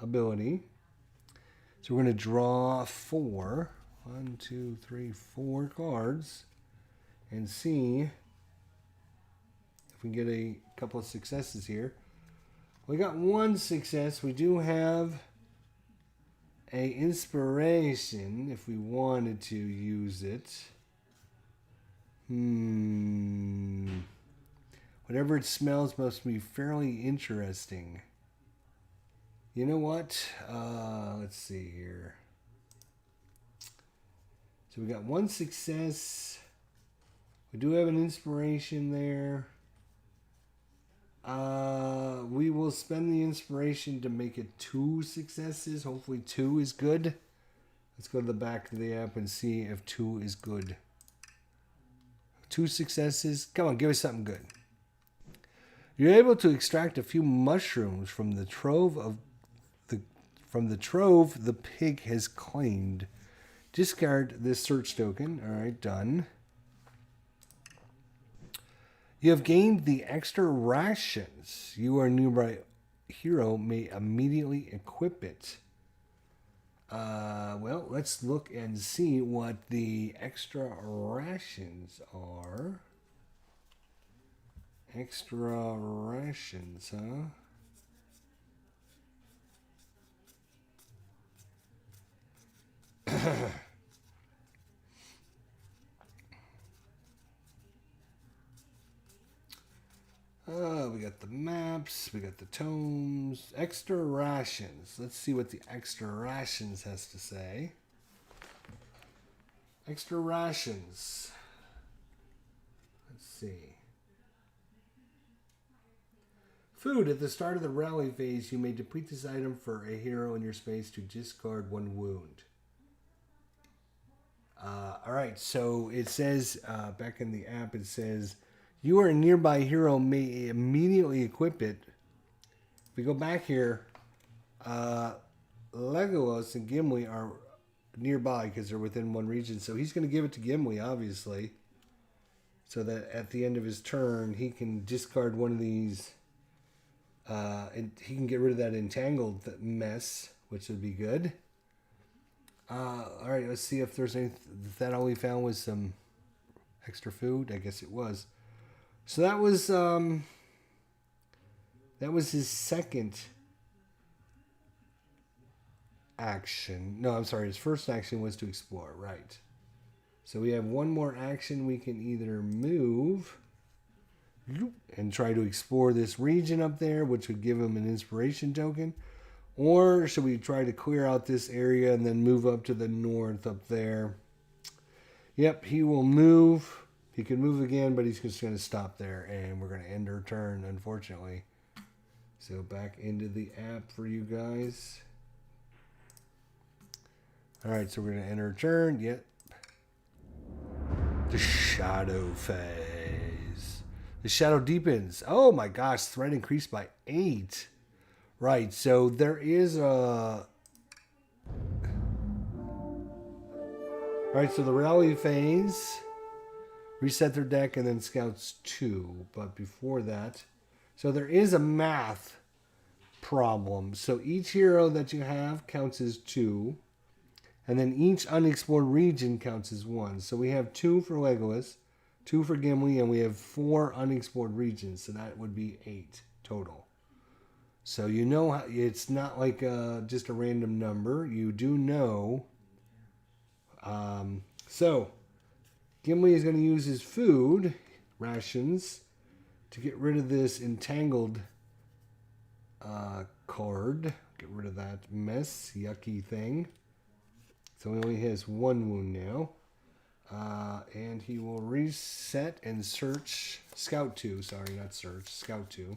ability. So we're going to draw 4. 1, 2, 3, 4 cards and see if we can get a couple of successes here. We got 1 success. We do have a inspiration if we wanted to use it. Whatever it smells must be fairly interesting. You know what? Let's see here. So we got 1 success. We do have an inspiration there. We will spend the inspiration to make it 2 successes. Hopefully 2 is good. Let's go to the back of the app and see if 2 is good. 2 successes. Come on, give us something good. You're able to extract a few mushrooms from the trove the pig has claimed. Discard this search token. All right, done. You have gained the extra rations. You or a nearby hero may immediately equip it. Well, let's look and see what the extra rations are. Extra rations, huh? We got the maps, we got the tomes, extra rations. Let's see what the extra rations has to say. Extra rations. Let's see. Food. At the start of the rally phase, you may deplete this item for a hero in your space to discard 1 wound. Alright, so it says, back in the app, it says, you or a nearby hero may immediately equip it. If we go back here, Legolas and Gimli are nearby because they're within 1 region. So he's going to give it to Gimli, obviously. So that at the end of his turn, he can discard 1 of these. And he can get rid of that entangled mess, which would be good. Alright, let's see if there's anything. That all we found was some extra food? I guess it was. So that was his second action. No, I'm sorry. His first action was to explore, right? So we have 1 more action. We can either move and try to explore this region up there, which would give him an inspiration token. Or should we try to clear out this area and then move up to the north up there? Yep, he will move. He can move again, but he's just going to stop there, and we're going to end our turn, unfortunately. So back into the app for you guys. All right, so we're going to end our turn. Yep. The shadow phase. The shadow deepens. Oh my gosh, threat increased by 8. Right, so there is a... All right, so the rally phase... Reset their deck and then scouts 2. But before that... So there is a math problem. So each hero that you have counts as 2. And then each unexplored region counts as 1. So we have 2 for Legolas, 2 for Gimli, and we have 4 unexplored regions. So that would be 8 total. So you know how, it's not like just a random number. You do know. So... Gimli is going to use his food rations to get rid of this entangled card. Get rid of that mess, yucky thing. So he only has 1 wound now. And he will reset and search. Scout 2. Sorry, not search. Scout 2.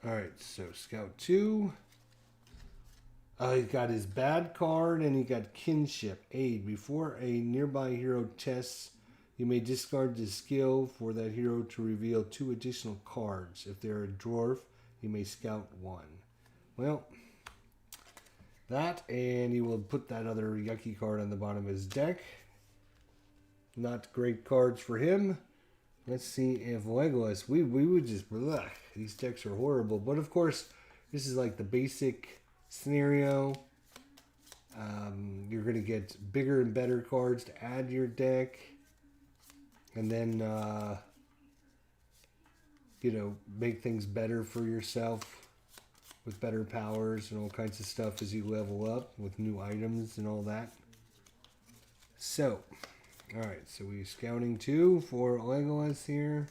Alright, so Scout 2. He got his bad card and he got kinship. Aid. Before a nearby hero tests, you may discard the skill for that hero to reveal 2 additional cards. If they're a dwarf, you may scout 1. Well, that, and he will put that other yucky card on the bottom of his deck. Not great cards for him. Let's see if Legolas, we would just, ugh, these decks are horrible. But of course, this is like the basic scenario. You're going to get bigger and better cards to add to your deck. And then, make things better for yourself with better powers and all kinds of stuff as you level up with new items and all that. So, alright, so we're scouting 2 for Legolas here.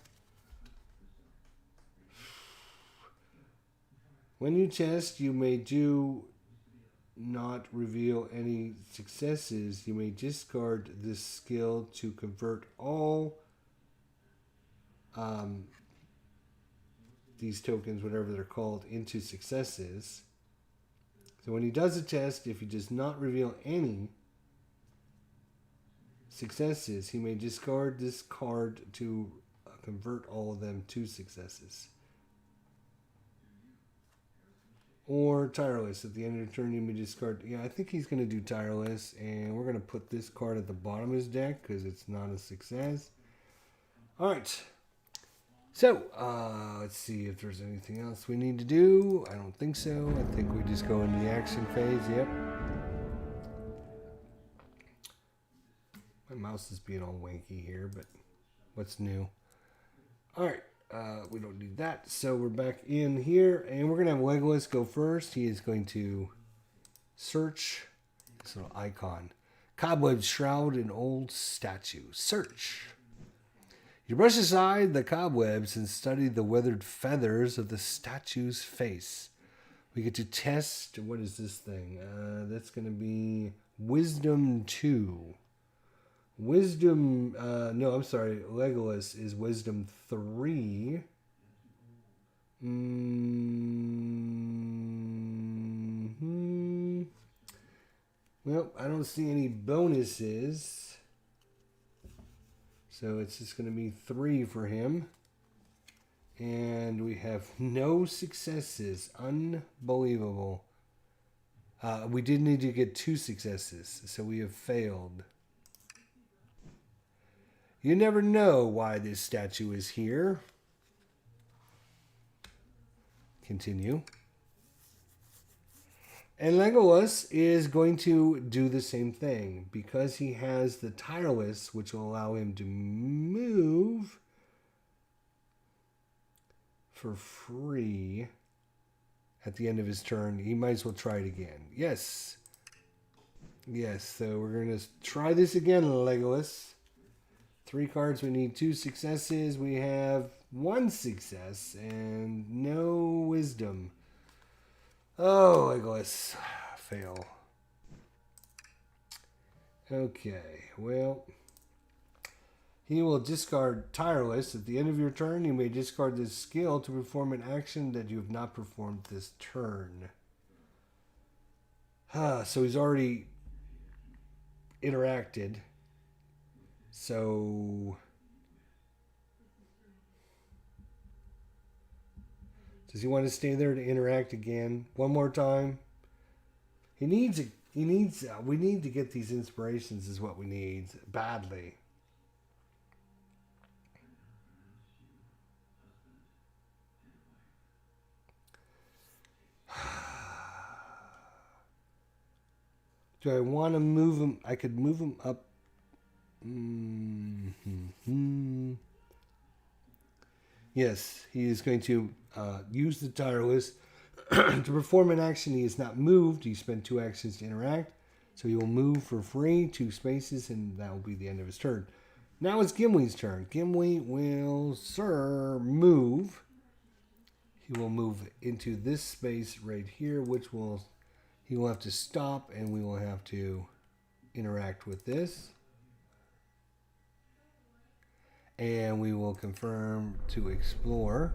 When you test, you may do not reveal any successes. You may discard this skill to convert all these tokens, whatever they're called, into successes. So when he does a test, if he does not reveal any successes, he may discard this card to convert all of them to successes. Or Tireless. At the end of the turn, you may discard... Yeah, I think he's going to do Tireless. And we're going to put this card at the bottom of his deck because it's not a success. Alright. So, let's see if there's anything else we need to do. I don't think so. I think we just go into the action phase. Yep. My mouse is being all wanky here, but what's new? Alright. We don't need that. So we're back in here, and we're going to have Legolas go first. He is going to search this little icon. Cobwebs shroud an old statue. Search. You brush aside the cobwebs and study the weathered feathers of the statue's face. We get to test, what is this thing? That's going to be Wisdom 2. Wisdom, no, I'm sorry, Legolas is Wisdom 3. Well, I don't see any bonuses. So it's just going to be 3 for him. And we have no successes. Unbelievable. We did need to get 2 successes, so we have failed. You never know why this statue is here. Continue. And Legolas is going to do the same thing because he has the Tireless, which will allow him to move for free at the end of his turn. He might as well try it again. Yes. Yes, so we're going to try this again, Legolas. 3 cards, we need 2 successes. We have 1 success and no wisdom. Oh, Legolas. Fail. Okay, well, he will discard Tireless. At the end of your turn, you may discard this skill to perform an action that you have not performed this turn. So he's already interacted. So does he want to stay there to interact again one more time? We need to get these inspirations is what we need badly. Do I want to move him? I could move him up. Yes, he is going to use the Tireless to perform an action. He is not moved. He spent 2 actions to interact. So he will move for free 2 spaces, and that will be the end of his turn. Now it's Gimli's turn. Gimli will move. He will move into this space right here, which he will have to stop, and we will have to interact with this. And we will confirm to explore.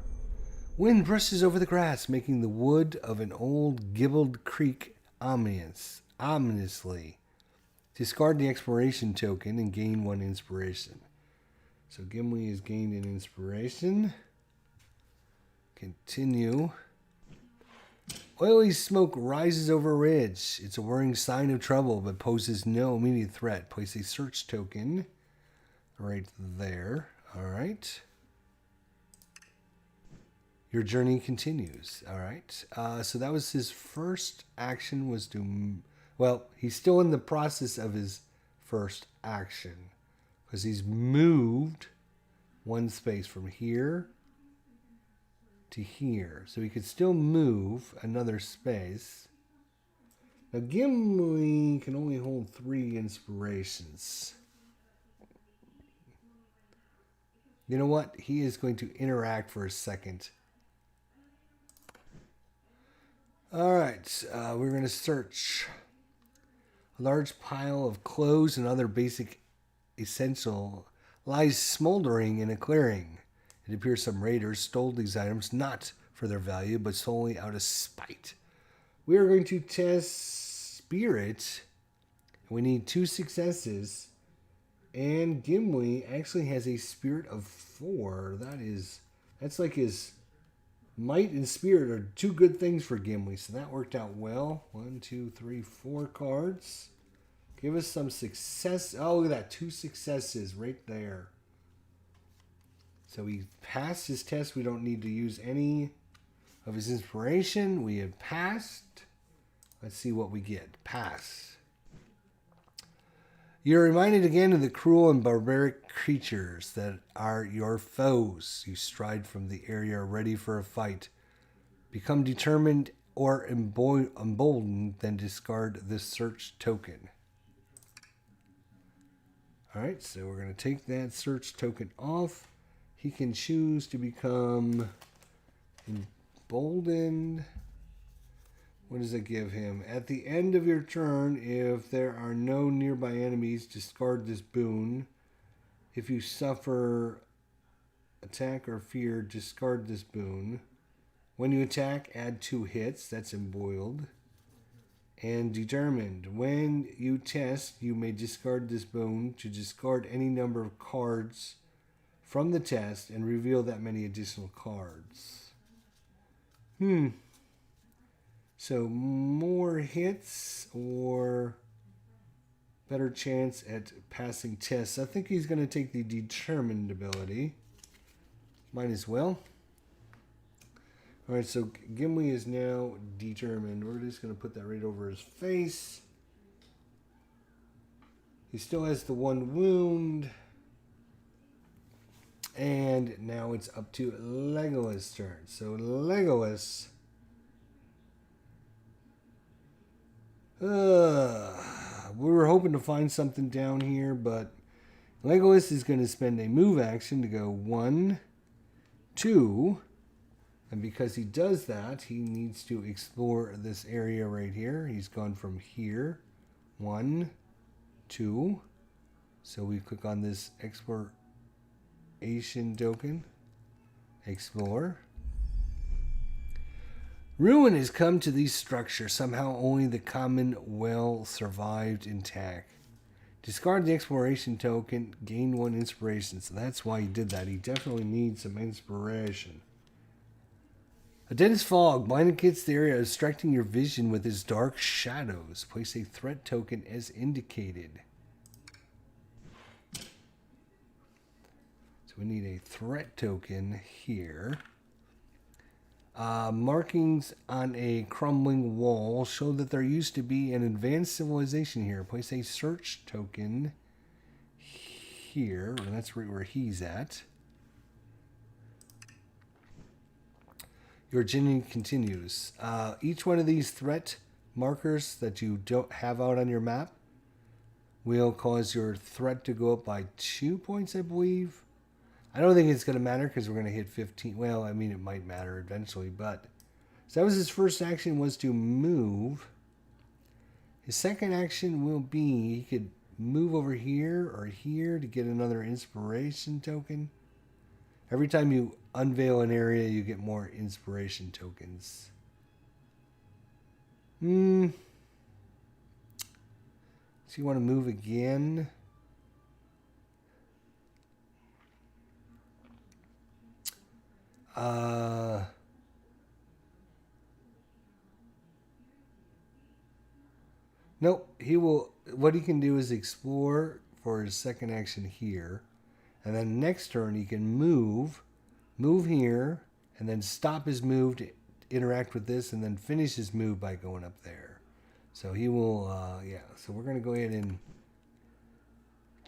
Wind brushes over the grass, making the wood of an old gibbled creek ominously. Discard the exploration token and gain 1 inspiration. So Gimli has gained an inspiration. Continue. Oily smoke rises over a ridge. It's a worrying sign of trouble, but poses no immediate threat. Place a search token right there. All right. Your journey continues. All right. So that was his first action was to... Well, he's still in the process of his first action. Because he's moved 1 space from here to here. So he could still move another space. Now Gimli can only hold 3 inspirations. You know what? He is going to interact for a second. Alright, we're going to search. A large pile of clothes and other basic essential lies smoldering in a clearing. It appears some raiders stole these items not for their value, but solely out of spite. We are going to test spirit. We need 2 successes. And Gimli actually has a spirit of 4. That's like his might and spirit are 2 good things for Gimli. So that worked out well. 1, 2, 3, 4 cards. Give us some success. Oh, look at that. 2 successes right there. So he passed his test. We don't need to use any of his inspiration. We have passed. Let's see what we get. Pass. You're reminded again of the cruel and barbaric creatures that are your foes. You stride from the area ready for a fight. Become determined or emboldened, then discard this search token. Alright, so we're going to take that search token off. He can choose to become emboldened. What does it give him? At the end of your turn, if there are no nearby enemies, discard this boon. If you suffer attack or fear, discard this boon. When you attack, add 2 hits. That's emboiled. And determined. When you test, you may discard this boon to discard any number of cards from the test and reveal that many additional cards. So more hits or better chance at passing tests. I think he's going to take the determined ability. Might as well. Alright, so Gimli is now determined. We're just going to put that right over his face. He still has the 1 wound. And now it's up to Legolas' turn. So Legolas... we were hoping to find something down here, but Legolas is going to spend a move action to go 1, 2, and because he does that, he needs to explore this area right here. He's gone from here, 1, 2, so we click on this exploration token, explore. Ruin has come to these structures. Somehow only the common well survived intact. Discard the exploration token. Gain 1 inspiration. So that's why he did that. He definitely needs some inspiration. A dense fog blinds the area, obstructing your vision with its dark shadows. Place a threat token as indicated. So we need a threat token here. Markings on a crumbling wall show that there used to be an advanced civilization here. Place a search token here, and that's right where he's at. Your journey continues. Each one of these threat markers that you don't have out on your map will cause your threat to go up by 2 points, I believe. I don't think it's going to matter because we're going to hit 15. Well, I mean, it might matter eventually, but... So that was his first action, was to move. His second action will be, he could move over here or here to get another inspiration token. Every time you unveil an area, you get more inspiration tokens. So you want to move again? Nope. He will. What he can do is explore for his second action here, and then next turn he can move here, and then stop his move to interact with this, and then finish his move by going up there. So he will. Yeah. So we're gonna go ahead and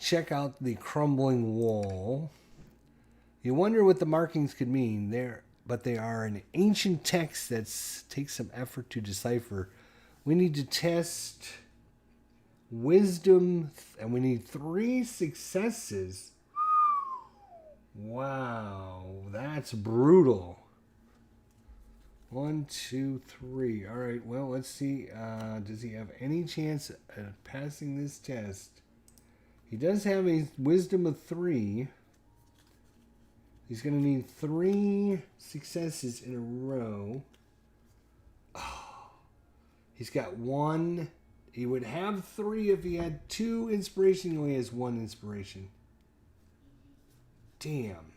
check out the Crumbling Wall. You wonder what the markings could mean there, but they are an ancient text that takes some effort to decipher. We need to test wisdom, and we need 3 successes. Wow, that's brutal. 1, 2, 3. All right, well, let's see. Does he have any chance at passing this test? He does have a wisdom of 3. He's going to need 3 successes in a row. Oh, he's got 1. He would have 3 if he had 2 inspiration. He only has 1 inspiration. Damn.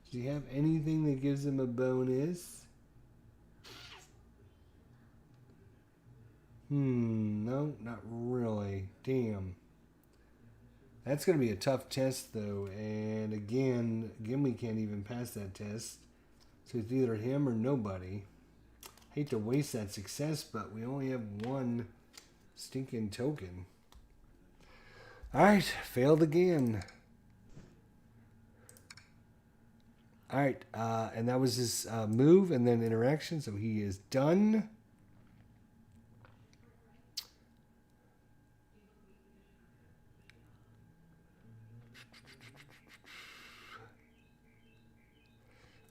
Does he have anything that gives him a bonus? No, not really. Damn. That's going to be a tough test, though. And again, Gimli can't even pass that test. So it's either him or nobody. Hate to waste that success, but we only have 1 stinking token. Alright, failed again. Alright, and that was his move and then interaction, so he is done.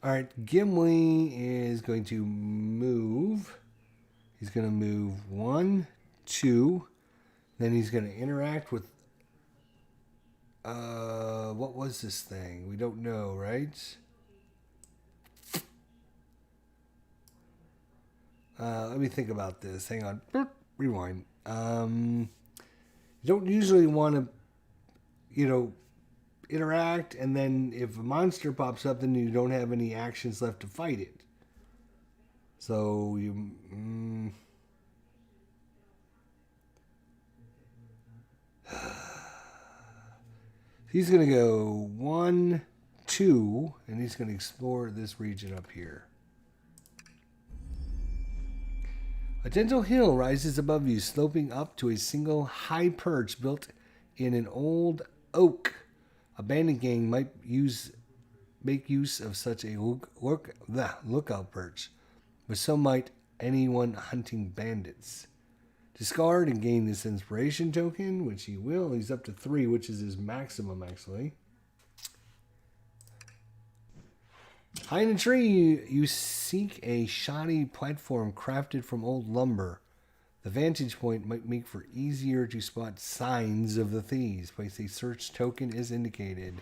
Alright, Gimli is going to move. He's going to move 1, 2. Then he's going to interact with... what was this thing? We don't know, right? Let me think about this. Hang on. Rewind. You don't usually want to, interact, and then if a monster pops up, then you don't have any actions left to fight it. So you... He's going to go 1, 2, and he's going to explore this region up here. A gentle hill rises above you, sloping up to a single high perch built in an old oak. A bandit gang might make use of such a lookout perch, but so might anyone hunting bandits. Discard and gain this inspiration token, which he will. He's up to 3, which is his maximum, actually. High in a tree, you seek a shoddy platform crafted from old lumber. The vantage point might make for easier to spot signs of the thieves. Place a search token as indicated.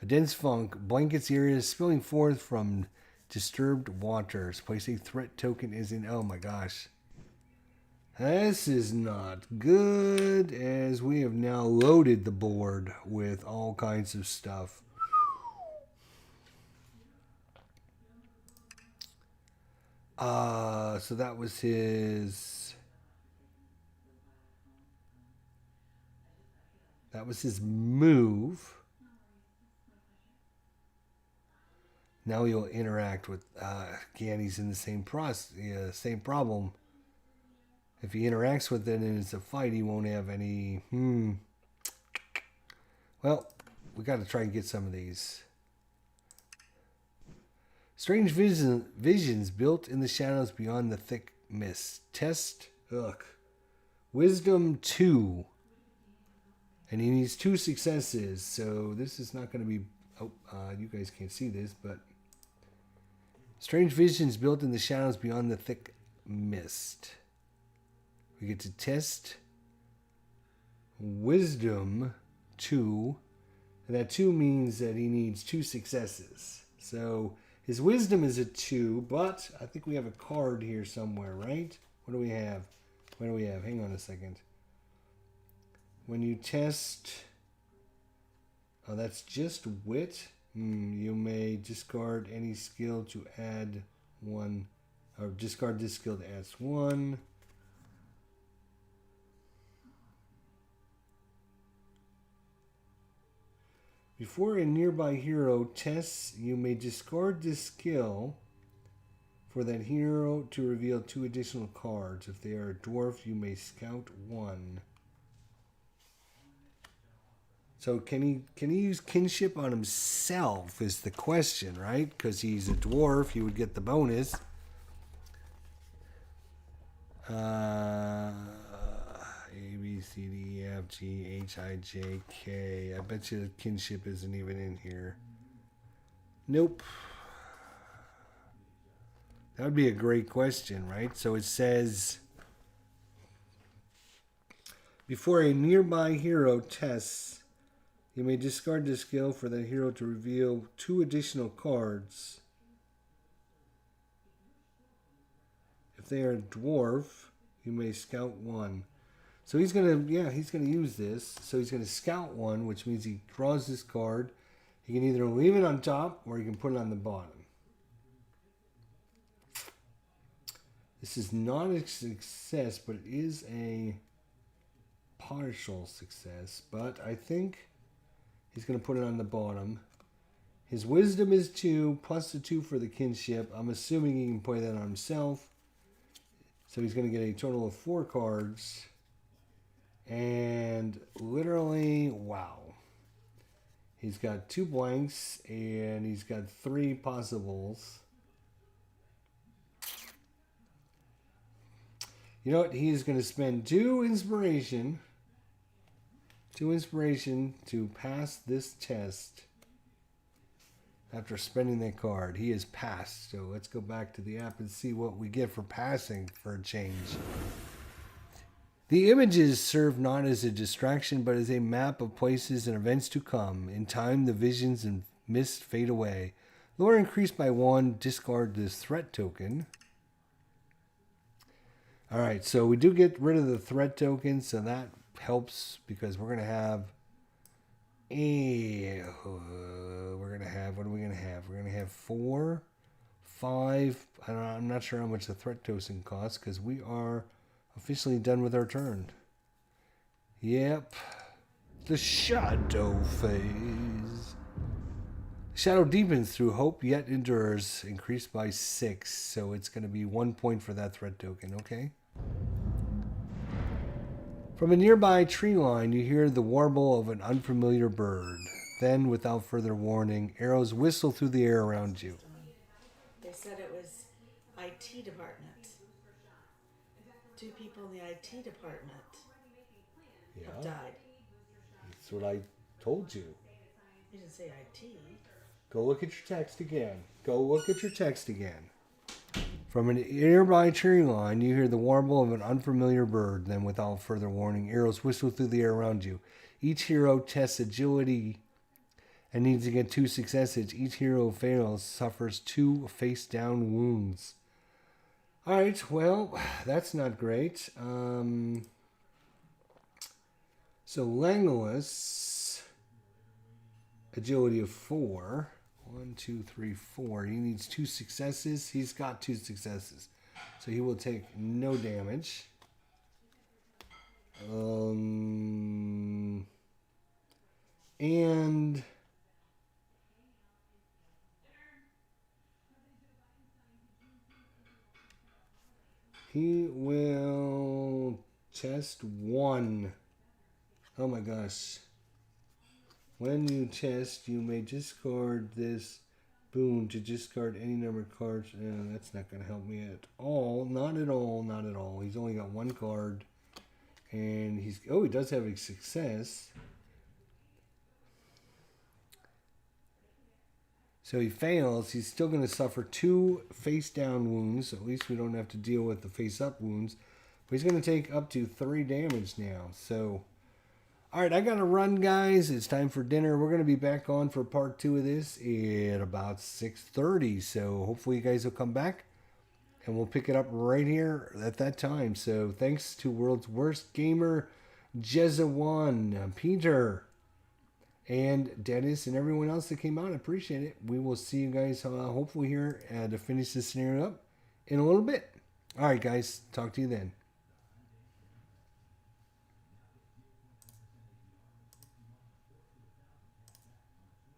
A dense funk blankets the area, spilling forth from disturbed waters. Place a threat token as in... Oh my gosh. This is not good, as we have now loaded the board with all kinds of stuff. So that was his... That was his move. Now he'll interact with... again, he's in the same same problem. If he interacts with it and it's a fight, he won't have any... Well, we got to try and get some of these. Strange visions built in the shadows beyond the thick mist. Test. Wisdom 2. And he needs 2 successes. So this is not going to be... you guys can't see this, but... Strange visions built in the shadows beyond the thick mist. We get to test Wisdom 2. And that 2 means that he needs 2 successes. So his wisdom is a 2, but I think we have a card here somewhere, right? What do we have? What do we have? Hang on a second. When you test... Oh, that's just wit. You may discard any skill to add 1. Or discard this skill to add 1. Before a nearby hero tests, you may discard this skill for that hero to reveal 2 additional cards. If they are a dwarf, you may scout 1. So can he use kinship on himself is the question, right? Because he's a dwarf, he would get the bonus. A, B, C, D, E, F, G, H, I, J, K. I bet you kinship isn't even in here. Nope. That would be a great question, right? So it says, before a nearby hero tests, you may discard the skill for that hero to reveal 2 additional cards. If they are a dwarf, you may scout 1. So he's gonna use this. So he's gonna scout 1, which means he draws this card. He can either leave it on top or he can put it on the bottom. This is not a success, but it is a partial success. But I think he's going to put it on the bottom. His wisdom is 2, plus the 2 for the kinship. I'm assuming he can play that on himself. So he's going to get a total of 4 cards. And literally, wow. He's got 2 blanks, and he's got 3 possibles. You know what? He is going to spend 2 inspiration. 2 inspiration to pass this test. After spending that card, he is passed. So let's go back to the app and see what we get for passing for a change. The images serve not as a distraction, but as a map of places and events to come. In time, the visions and mist fade away. Lore increased by 1. Discard this threat token. All right, so we do get rid of the threat token, so that helps because we're going to have what are we going to have? We're going to have 4, 5. I'm not sure how much the threat token costs because we are officially done with our turn. Yep. The shadow phase. Shadow deepens through hope, yet endures. Increased by 6. So it's going to be 1 point for that threat token, okay? From a nearby tree line, you hear the warble of an unfamiliar bird. Then, without further warning, arrows whistle through the air around you. They said it was IT department. 2 people in the IT department have died. That's what I told you. You didn't say IT. Go look at your text again. From a nearby tree line, you hear the warble of an unfamiliar bird. Then, without further warning, arrows whistle through the air around you. Each hero tests agility and needs to get 2 successes. Each hero who fails suffers 2 face-down wounds. Alright, well, that's not great. So Legolas, agility of 4. 1, 2, 3, 4. He needs 2 successes. He's got 2 successes. So he will take no damage. And he will test 1. Oh my gosh. When you test, you may discard this boon to discard any number of cards. That's not going to help me at all. Not at all. He's only got 1 card. And he does have a success. So he fails. He's still going to suffer 2 face-down wounds. At least we don't have to deal with the face-up wounds. But he's going to take up to 3 damage now. So All right, I got to run, guys. It's time for dinner. We're going to be back on for part 2 of this at about 6:30. So hopefully you guys will come back. And we'll pick it up right here at that time. So thanks to World's Worst Gamer, Jezawan, Peter, and Dennis, and everyone else that came out. I appreciate it. We will see you guys hopefully here to finish this scenario up in a little bit. All right, guys. Talk to you then.